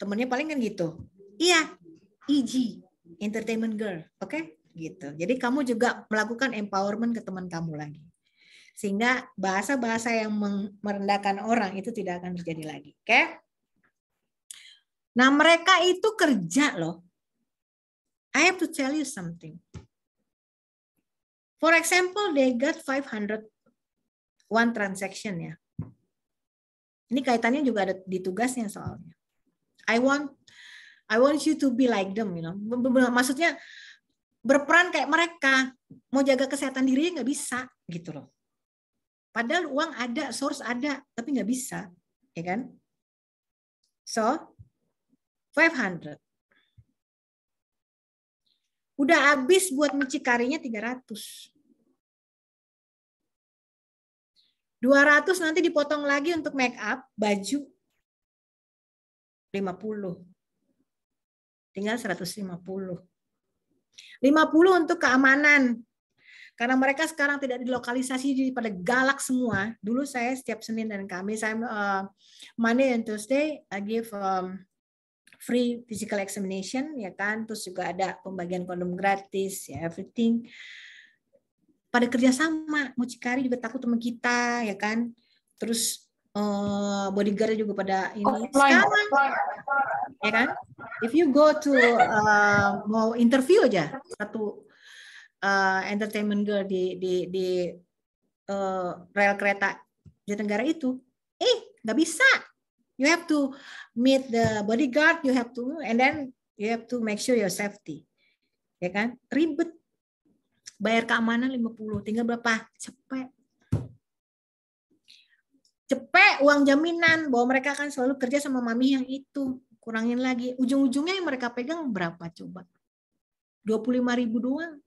Temennya paling kan gitu. Iya, EG, entertainment girl, oke? Gitu. Jadi kamu juga melakukan empowerment ke teman kamu lagi. Sehingga bahasa-bahasa yang merendahkan orang itu tidak akan terjadi lagi. Oke? Nah, mereka itu kerja loh. I have to tell you something. For example, they got 501 transaction ya. Ini kaitannya juga ada di tugasnya soalnya. I want you to be like them, you know. Maksudnya berperan kayak mereka. Mau jaga kesehatan diri nggak bisa gitu loh. Padahal uang ada, source ada, tapi nggak bisa, ya kan? So, 500. Udah habis buat mucikarinya 300. 200 nanti dipotong lagi untuk make up, baju 50. Tinggal 150. 50 untuk keamanan. Karena mereka sekarang tidak dilokalisasi jadi pada galak semua. Dulu saya setiap Senin dan Kamis, saya Monday and Tuesday I give free physical examination, ya kan. Terus juga ada pembagian kondom gratis, ya, everything. Pada kerjasama, mucikari juga takut sama kita, ya kan. Terus bodyguard juga pada ini. Sekarang, ya kan. If you go to mau interview aja satu entertainment girl di rel kereta Jatinegara itu, nggak bisa. You have to meet the bodyguard, you have to, and then you have to make sure your safety, ya kan? Ribet. Bayar keamanan 50, tinggal berapa? Cepet uang jaminan bahwa mereka akan selalu kerja sama mami yang itu. Kurangin lagi. Ujung-ujungnya yang mereka pegang berapa coba? 25.000 doang.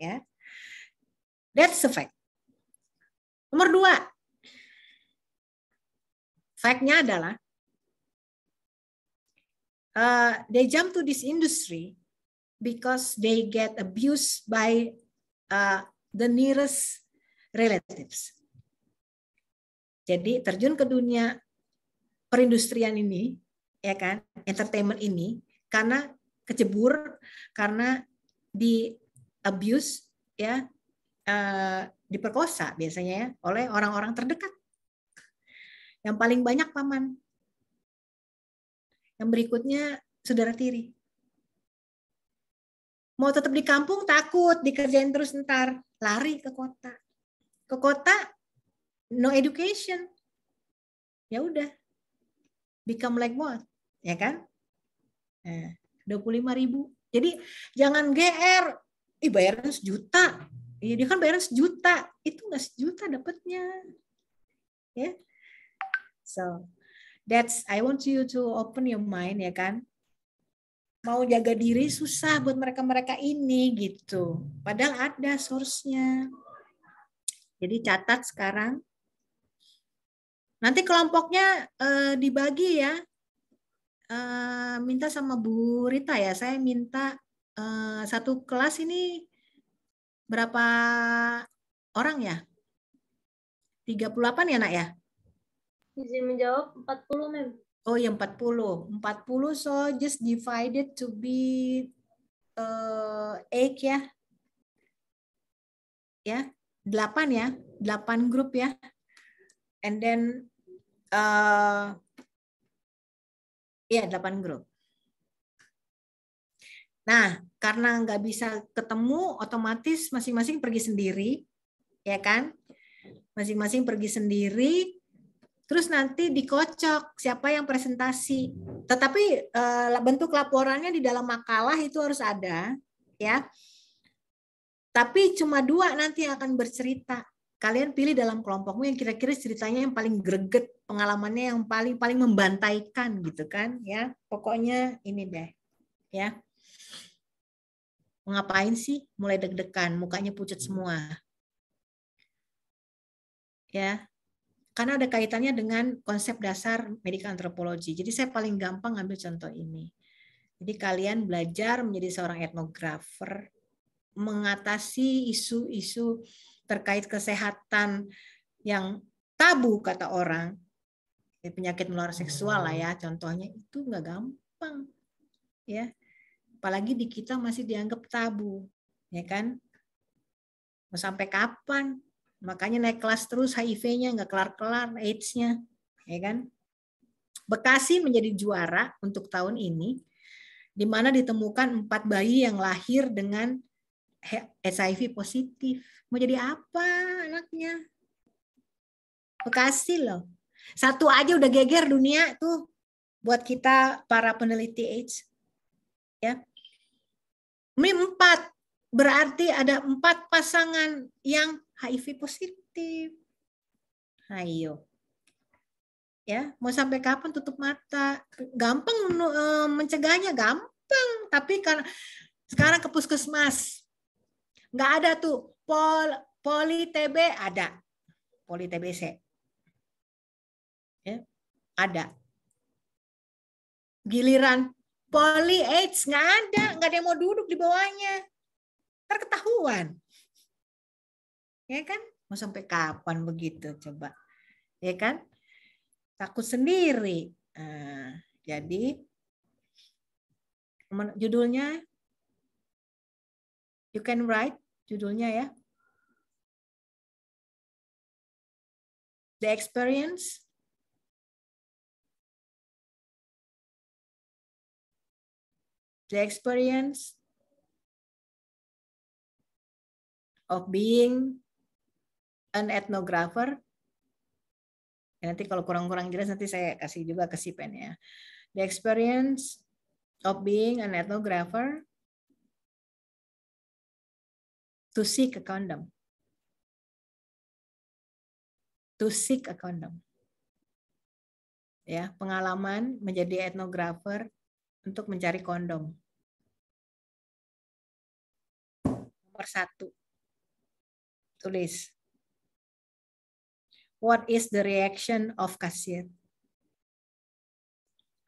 Ya. That's a fact. Nomor 2. Fact-nya adalah they jump to this industry because they get abused by the nearest relatives. Jadi terjun ke dunia perindustrian ini, ya kan, entertainment ini, karena kecebur, karena di abuse, ya, diperkosa biasanya ya, oleh orang-orang terdekat. Yang paling banyak paman. Yang berikutnya saudara tiri. Mau tetap di kampung takut dikerjain terus ntar, lari ke kota. Ke kota no education. Ya udah. Become like what? Ya kan? 25.000. Jadi jangan GR. Bayaran 1 juta. Dia kan bayaran 1 juta. Itu nggak 1 juta dapatnya. Ya. So, I want you to open your mind, ya kan? Mau jaga diri susah buat mereka-mereka ini gitu. Padahal ada source-nya. Jadi catat sekarang. Nanti kelompoknya dibagi ya. Minta sama Bu Rita ya. Saya minta satu kelas ini berapa orang ya? 38 ya nak ya? Izin menjawab 40, Mem. Oh ya 40. 40 so just divided to be 8 ya. Ya, 8 ya. 8 grup ya. And then ya 8 grup. Nah, karena nggak bisa ketemu, otomatis masing-masing pergi sendiri, ya kan? Masing-masing pergi sendiri. Terus nanti dikocok siapa yang presentasi. Tetapi bentuk laporannya di dalam makalah itu harus ada, ya. Tapi cuma 2 nanti yang akan bercerita. Kalian pilih dalam kelompokmu yang kira-kira ceritanya yang paling greget, pengalamannya yang paling membantaikan gitu kan, ya. Pokoknya ini deh, ya. Ngapain sih? Mulai deg-degan, mukanya pucat semua. Ya. Karena ada kaitannya dengan konsep dasar medical anthropology. Jadi saya paling gampang ngambil contoh ini. Jadi kalian belajar menjadi seorang etnografer, mengatasi isu-isu terkait kesehatan yang tabu kata orang, penyakit menular seksual lah ya, contohnya itu nggak gampang, ya. Apalagi di kita masih dianggap tabu, ya kan? Mau sampai kapan? Makanya naik kelas terus HIV-nya nggak kelar-kelar, AIDS-nya, ya kan? Bekasi menjadi juara untuk tahun ini, di mana ditemukan 4 bayi yang lahir dengan HIV positif. Mau jadi apa anaknya? Bekasi loh. 1 aja udah geger dunia tuh buat kita para peneliti AIDS. Ya. Ini 4. Berarti ada 4 pasangan yang HIV positif. Ayo. Ya, mau sampai kapan tutup mata? Gampang mencegahnya, gampang. Tapi karena sekarang ke puskesmas. Nggak ada tuh. Poli TB ada. Poli TBC. Ya, ada. Giliran poli AIDS nggak ada yang mau duduk di bawahnya. Ntar ketahuan. Ya kan? Mau sampai kapan begitu coba? Ya kan? Takut sendiri. Nah, jadi judulnya you can write judulnya ya. The experience of being an ethnographer. Ya, nanti kalau kurang-kurang jelas nanti saya kasih juga ke si pen ya. The experience of being an ethnographer to seek a condom. To seek a condom. Ya, pengalaman menjadi ethnographer untuk mencari kondom. Nomor 1. Tulis. What is the reaction of kasir?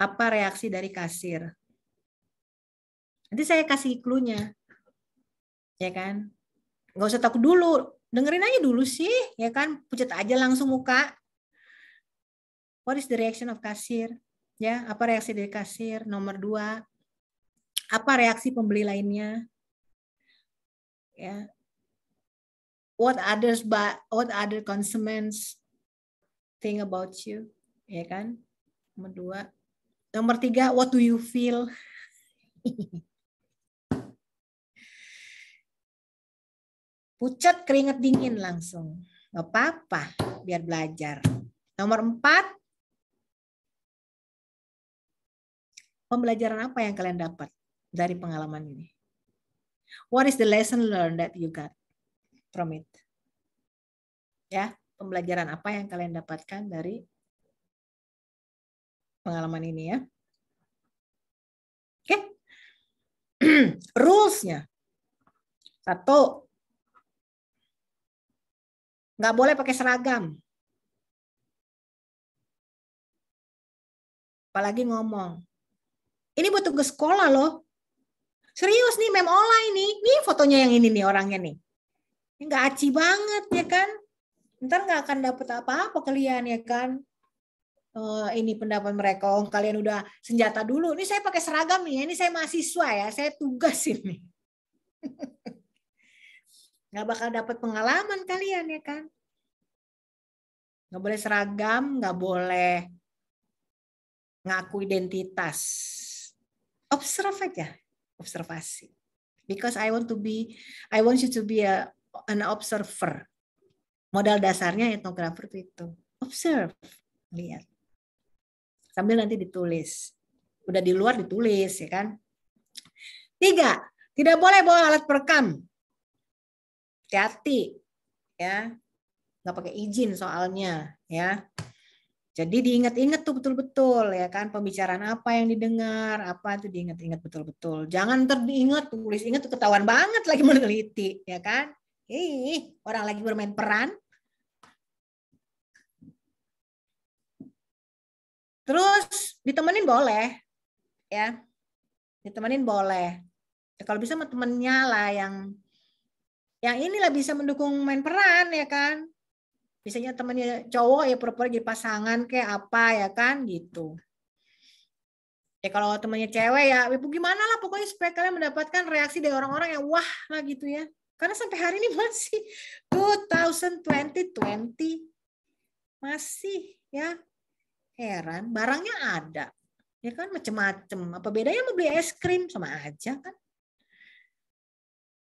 Apa reaksi dari kasir? Nanti saya kasih clue-nya. Ya kan? Nggak usah takut dulu. Dengerin aja dulu sih. Ya kan? Pucat aja langsung muka. What is the reaction of kasir? Ya, apa reaksi dari kasir? Nomor 2. Apa reaksi pembeli lainnya? Ya. What other consumers think about you? Ya kan? Nomor 2. Nomor 3, what do you feel? Pucat keringat dingin langsung. Gak apa-apa, biar belajar. Nomor 4, pembelajaran apa yang kalian dapat dari pengalaman ini? What is the lesson learned that you got from it? Ya, pembelajaran apa yang kalian dapatkan dari pengalaman ini ya. Oke. Rules-nya. 1. Nggak boleh pakai seragam. Apalagi ngomong. Ini buat tugas sekolah loh. Serius nih, mem online nih. Nih fotonya yang ini nih orangnya nih. Ini nggak aci banget ya kan. Ntar nggak akan dapet apa-apa kalian ya kan. Ini pendapat mereka. Oh, kalian udah senjata dulu. Ini saya pakai seragam nih. Ini saya mahasiswa ya. Saya tugas ini. Nggak bakal dapat pengalaman kalian ya kan. Nggak boleh seragam. Nggak boleh ngaku identitas. Observe aja. Observasi. Because I want you to be an observer. Modal dasarnya etnografer itu observe, lihat. Sambil nanti ditulis. Udah di luar ditulis ya kan. 3, tidak boleh bawa alat perekam. Hati-hati ya. Nggak pakai izin soalnya ya. Jadi diingat-ingat tuh betul-betul ya kan, pembicaraan apa yang didengar, apa itu diingat-ingat betul-betul. Jangan teringat, tulis ingat tuh ketahuan banget lagi meneliti ya kan. Orang lagi bermain peran. Terus ditemenin boleh ya. Ditemenin boleh. Ya, kalau bisa sama temennya lah yang inilah bisa mendukung main peran ya kan. Biasanya temannya cowok ya pura-pura jadi pasangan kayak apa ya kan gitu. Ya kalau temannya cewek ya gimana lah pokoknya supaya kalian mendapatkan reaksi dari orang-orang yang wah lah gitu ya. Karena sampai hari ini masih 2020 masih ya heran barangnya ada ya kan macem-macem. Apa bedanya mau beli es krim sama aja kan?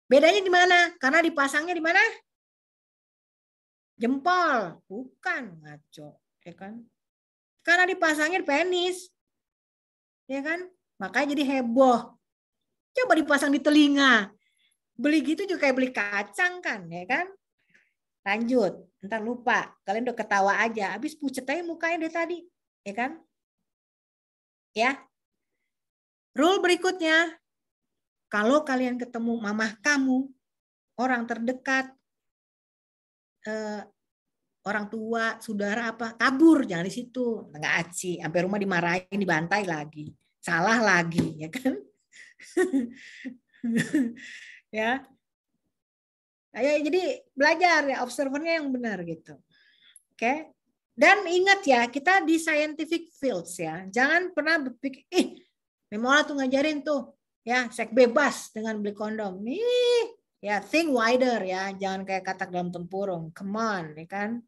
Bedanya di mana? Karena dipasangnya di mana? Jempol, bukan ngaco, ya kan? Karena dipasangnya di penis, ya kan? Makanya jadi heboh. Coba dipasang di telinga, beli gitu juga kayak beli kacang kan, ya kan? Lanjut, ntar lupa, kalian udah ketawa aja, habis pucet aja mukanya dari tadi, ya kan? Ya. Rule berikutnya, kalau kalian ketemu mamah kamu, orang terdekat, orang tua, saudara apa, kabur, jangan di situ, nggak aci, sampai rumah dimarahin, dibantai lagi, salah lagi, ya kan? Ya, jadi belajar ya, observernya yang benar gitu, oke? Dan ingat ya, kita di scientific fields ya, jangan pernah berpikir, Memola tuh ngajarin tuh, ya, seks bebas dengan beli kondom, ya, think wider ya, jangan kayak katak dalam tempurung, come on, ya kan?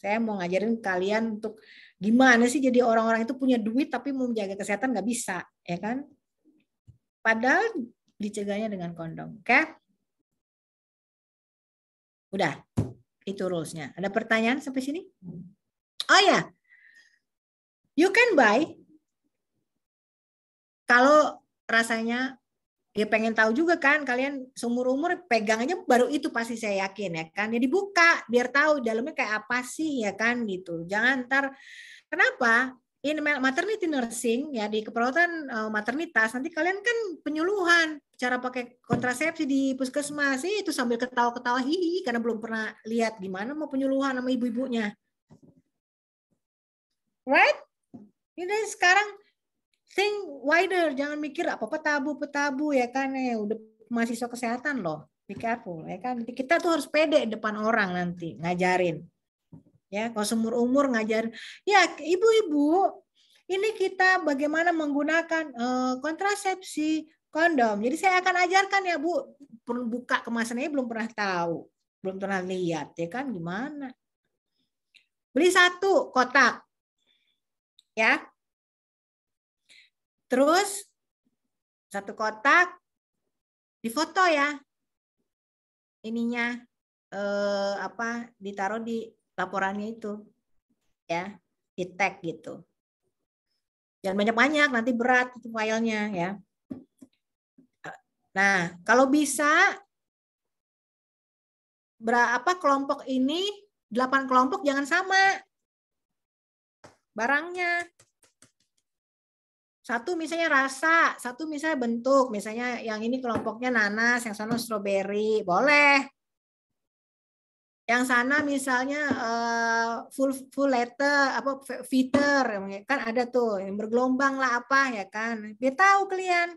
Saya mau ngajarin kalian untuk gimana sih jadi orang-orang itu punya duit tapi mau menjaga kesehatan nggak bisa, ya kan? Padahal dicegahnya dengan kondom, oke? Udah, itu rules-nya. Ada pertanyaan sampai sini? Oh ya, you can buy kalau rasanya dia pengen tahu juga kan, kalian seumur-umur pegang aja baru itu pasti saya yakin ya kan. Ya dibuka biar tahu dalamnya kayak apa sih ya kan gitu. Jangan ntar, kenapa? In maternity nursing ya di keperawatan maternitas nanti kalian kan penyuluhan cara pakai kontrasepsi di puskesmas itu sambil ketawa-ketawa hihi karena belum pernah lihat gimana mau penyuluhan sama ibu-ibunya. Right? Ini sekarang think wider, jangan mikir apa-apa tabu ya kan, udah mahasiswa kesehatan loh, be careful ya kan. Kita tuh harus pede depan orang nanti ngajarin. Ya, kalau seumur umur ngajarin, ya ibu-ibu, ini kita bagaimana menggunakan kontrasepsi kondom. Jadi saya akan ajarkan ya Bu, buka kemasannya belum pernah tahu, belum pernah lihat ya kan gimana. Beli 1 kotak. Ya. Terus 1 kotak difoto ya. Ininya ditaruh di laporannya itu. Ya, di tag gitu. Jangan banyak-banyak nanti berat itu filenya ya. Nah, kalau bisa berapa kelompok ini 8 kelompok jangan sama barangnya. Satu misalnya rasa, satu misalnya bentuk. Misalnya yang ini kelompoknya nanas, yang sana strawberry, boleh. Yang sana misalnya full letter, apa feather, kan ada tuh yang bergelombang lah apa ya kan. Biar tahu kalian.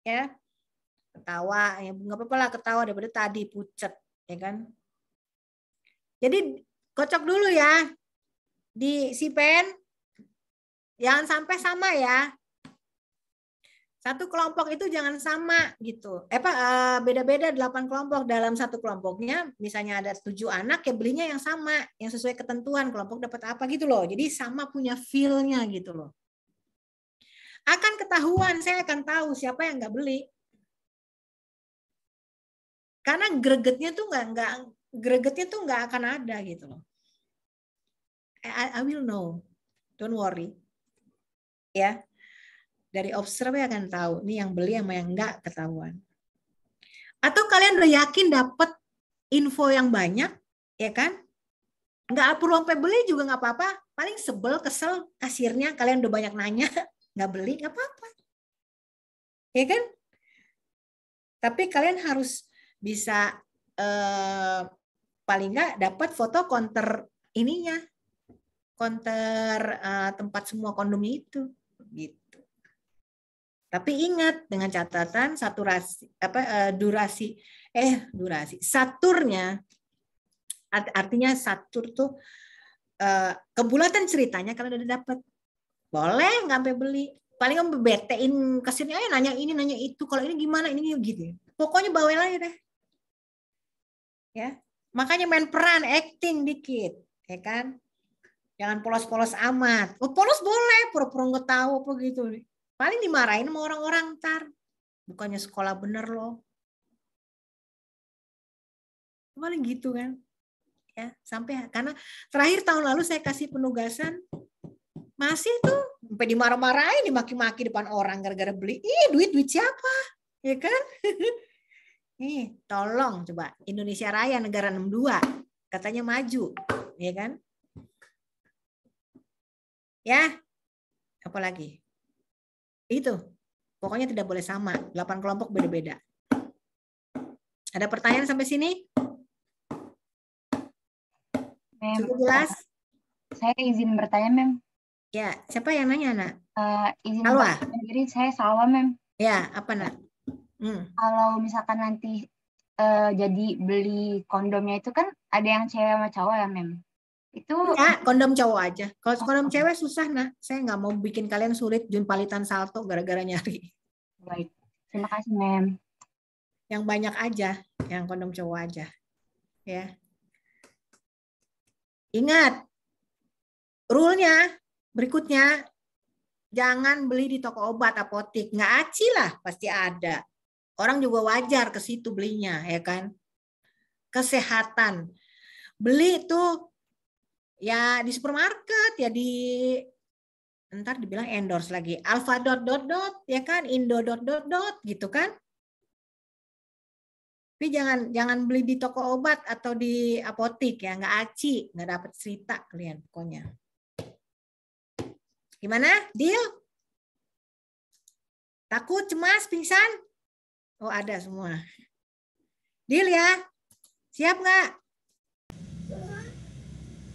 Ya. Ketawa, ya nggak apa-apa lah ketawa daripada tadi pucet, ya kan. Jadi kocok dulu ya di si pen, jangan sampai sama ya. Satu kelompok itu jangan sama gitu. Beda-beda 8 kelompok, dalam satu kelompoknya misalnya ada 7 anak ya belinya yang sama, yang sesuai ketentuan kelompok dapat apa gitu loh. Jadi sama punya feel-nya gitu loh. Akan ketahuan, saya akan tahu siapa yang nggak beli. Karena gregetnya tuh nggak akan ada gitu loh. I will know, don't worry, ya. Dari observe akan tahu, nih yang beli sama yang enggak ketahuan. Atau kalian udah yakin dapat info yang banyak, ya kan? Nggak perlu sampai beli juga nggak apa-apa. Paling sebel, kesel kasirnya, kalian udah banyak nanya, nggak beli nggak apa-apa, ya kan? Tapi kalian harus bisa paling nggak dapat foto counter ininya, counter tempat semua kondomnya itu, gitu. Tapi ingat dengan catatan durasi saturnya, artinya satur tuh kebulatan ceritanya kalian udah dapat, boleh nggak sampai beli. Paling kamu betein kasirnya, nanya ini nanya itu, kalau ini gimana ini gitu. Pokoknya bawel aja deh. Ya, makanya main peran, acting dikit, ya kan? Jangan polos-polos amat. Oh, polos boleh, pura-pura nggak tahu apa gitu. Paling dimarahin sama orang-orang ntar. Bukannya sekolah bener loh. Paling gitu kan. Ya, sampai karena terakhir tahun lalu saya kasih penugasan masih tuh sampai dimarah-marahin, dimaki-maki depan orang gara-gara beli. Duit siapa? Ya kan? Nih, tolong coba Indonesia Raya negara 62 katanya maju, ya kan? Ya. Apalagi? Itu. Pokoknya tidak boleh sama, 8 kelompok beda-beda. Ada pertanyaan sampai sini? Mem, Cukup jelas? Saya izin bertanya, Mem. Ya, siapa yang nanya, Nak? Izin Salwa. Jadi saya Salwa, Mem. Ya, apa, Nak? Kalau misalkan nanti jadi beli kondomnya itu kan ada yang cewek sama cowok ya, Mem? Itu ya, kondom cowok aja. Kalau kondom cewek susah, nah. Saya nggak mau bikin kalian sulit junpalitan salto gara-gara nyari. Baik. Terima kasih, Mem. Yang banyak aja, yang kondom cowok aja. Ya. Ingat, rule-nya berikutnya, jangan beli di toko obat, apotik. Nggak aci lah, pasti ada. Orang juga wajar ke situ belinya, ya kan? Kesehatan. Beli tuh ya di supermarket, ya di ntar dibilang endorse lagi. Alfa ... ya kan? Indo ... gitu kan? Tapi jangan beli di toko obat atau di apotik ya, nggak aci, nggak dapat cerita kalian pokoknya. Gimana? Deal? Takut, cemas, pingsan? Oh, ada semua. Deal ya? Siap nggak?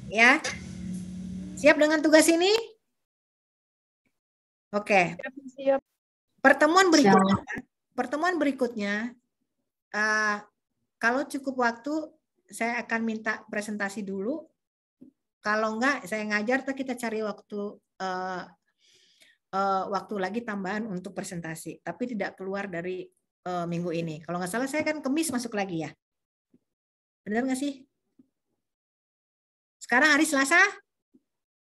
Ya? Siap dengan tugas ini? Oke. Siap. Pertemuan berikutnya, kalau cukup waktu, saya akan minta presentasi dulu. Kalau enggak, saya ngajar, kita cari waktu lagi tambahan untuk presentasi. Tapi tidak keluar dari minggu ini. Kalau nggak salah, saya kan Kamis masuk lagi ya. Benar nggak sih? Sekarang hari Selasa,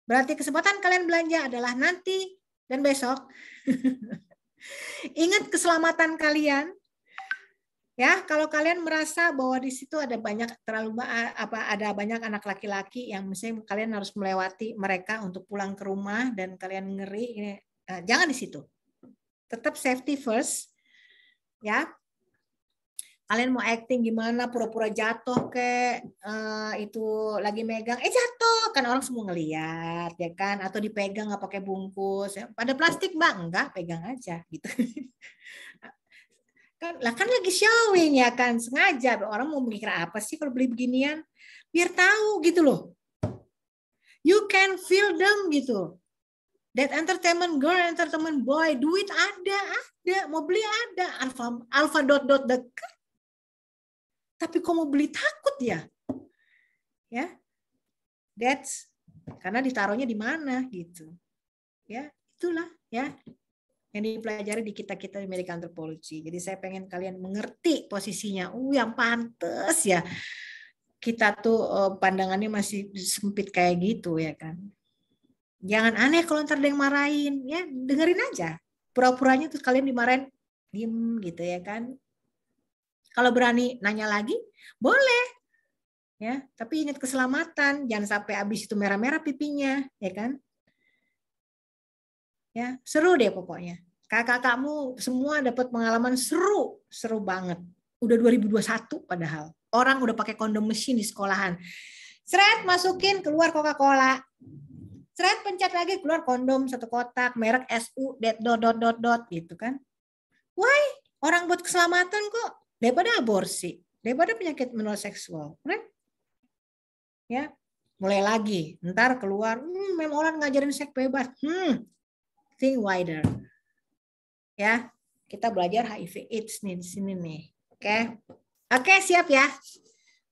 berarti kesempatan kalian belanja adalah nanti dan besok. Ingat keselamatan kalian. Ya, kalau kalian merasa bahwa di situ ada banyak ada banyak anak laki-laki yang misalnya kalian harus melewati mereka untuk pulang ke rumah dan kalian ngeri, jangan di situ. Tetap safety first. Ya. Kalian mau acting gimana, pura-pura jatuh itu lagi megang, jatuh kan orang semua ngeliat ya kan, atau dipegang nggak pakai bungkus, ya. Pada plastik Mbak, enggak, pegang aja gitu. Kan lagi showing ya kan, sengaja orang mau mikir apa sih kalau beli beginian, biar tahu gitu loh. You can feel them gitu. That entertainment girl, entertainment boy, duit ada, mau beli ada, alpha dot dekat. Tapi kok mau beli takut ya? Ya, that's karena ditaruhnya di mana gitu. Ya, itulah ya yang dipelajari di kita di medical anthropology. Jadi saya pengen kalian mengerti posisinya. Yang pantas ya kita tuh pandangannya masih sempit kayak gitu ya kan. Jangan aneh kalau ntar ada yang marahin, ya dengerin aja. Pura-puranya terus kalian dimarahin, diem gitu ya kan. Kalau berani nanya lagi, boleh. Ya, tapi ingat keselamatan, jangan sampai habis itu merah-merah pipinya, ya kan? Ya, seru deh pokoknya. Kakak-kakakmu semua dapat pengalaman seru banget. Udah 2021 padahal. Orang udah pakai kondom mesin di sekolahan. Seret masukin, keluar Coca-Cola. Seret pencet lagi, keluar kondom satu kotak, merek SU, dot gitu kan. Why? Orang buat keselamatan kok. Daripada aborsi, daripada penyakit menular seksual, right? Ya, mulai lagi, ntar keluar, memang orang ngajarin seks bebas, think wider, ya, kita belajar HIV/AIDS nih di sini nih, oke, siap ya,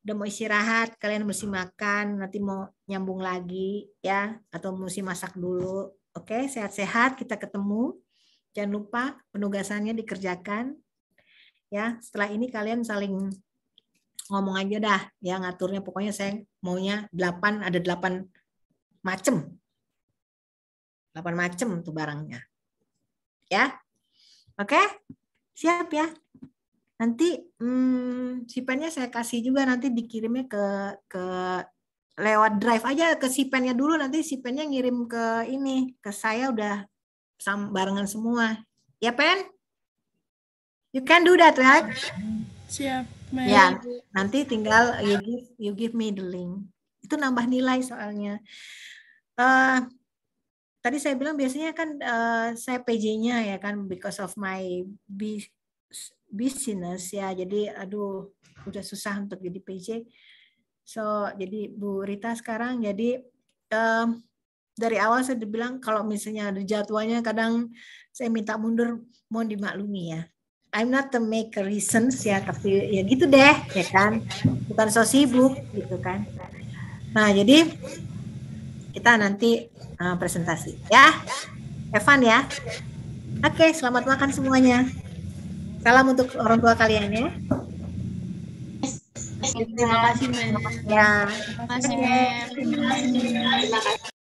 udah mau istirahat, kalian mesti makan, nanti mau nyambung lagi, ya, atau mesti masak dulu, oke, sehat-sehat, kita ketemu, jangan lupa penugasannya dikerjakan. Ya, setelah ini kalian saling ngomong aja dah, ya ngaturnya pokoknya saya maunya 8 macem. 8 macem tuh barangnya. Ya. Oke? Siap ya. Nanti sipennya saya kasih juga, nanti dikirimnya ke lewat drive aja ke sipennya dulu, nanti sipennya ngirim ke ini, ke saya udah barengan semua. Ya, Pen? You can do that, right? Siap, Mem. Ya, nanti tinggal you give me the link. Itu nambah nilai soalnya. Tadi saya bilang biasanya kan saya PJ-nya ya kan, because of my business ya. Jadi aduh udah susah untuk jadi PJ. So jadi Bu Rita sekarang jadi dari awal saya bilang kalau misalnya ada jadwalnya kadang saya minta mundur, mohon dimaklumi ya. I'm not to make reasons ya, tapi ya gitu deh, ya kan, bukan so sibuk gitu kan. Nah jadi kita nanti presentasi ya, Evan ya. Oke, selamat makan semuanya. Salam untuk orang tua kalian ya. Terima kasih, Mem. Ya. Terima kasih, Mem. Terima kasih.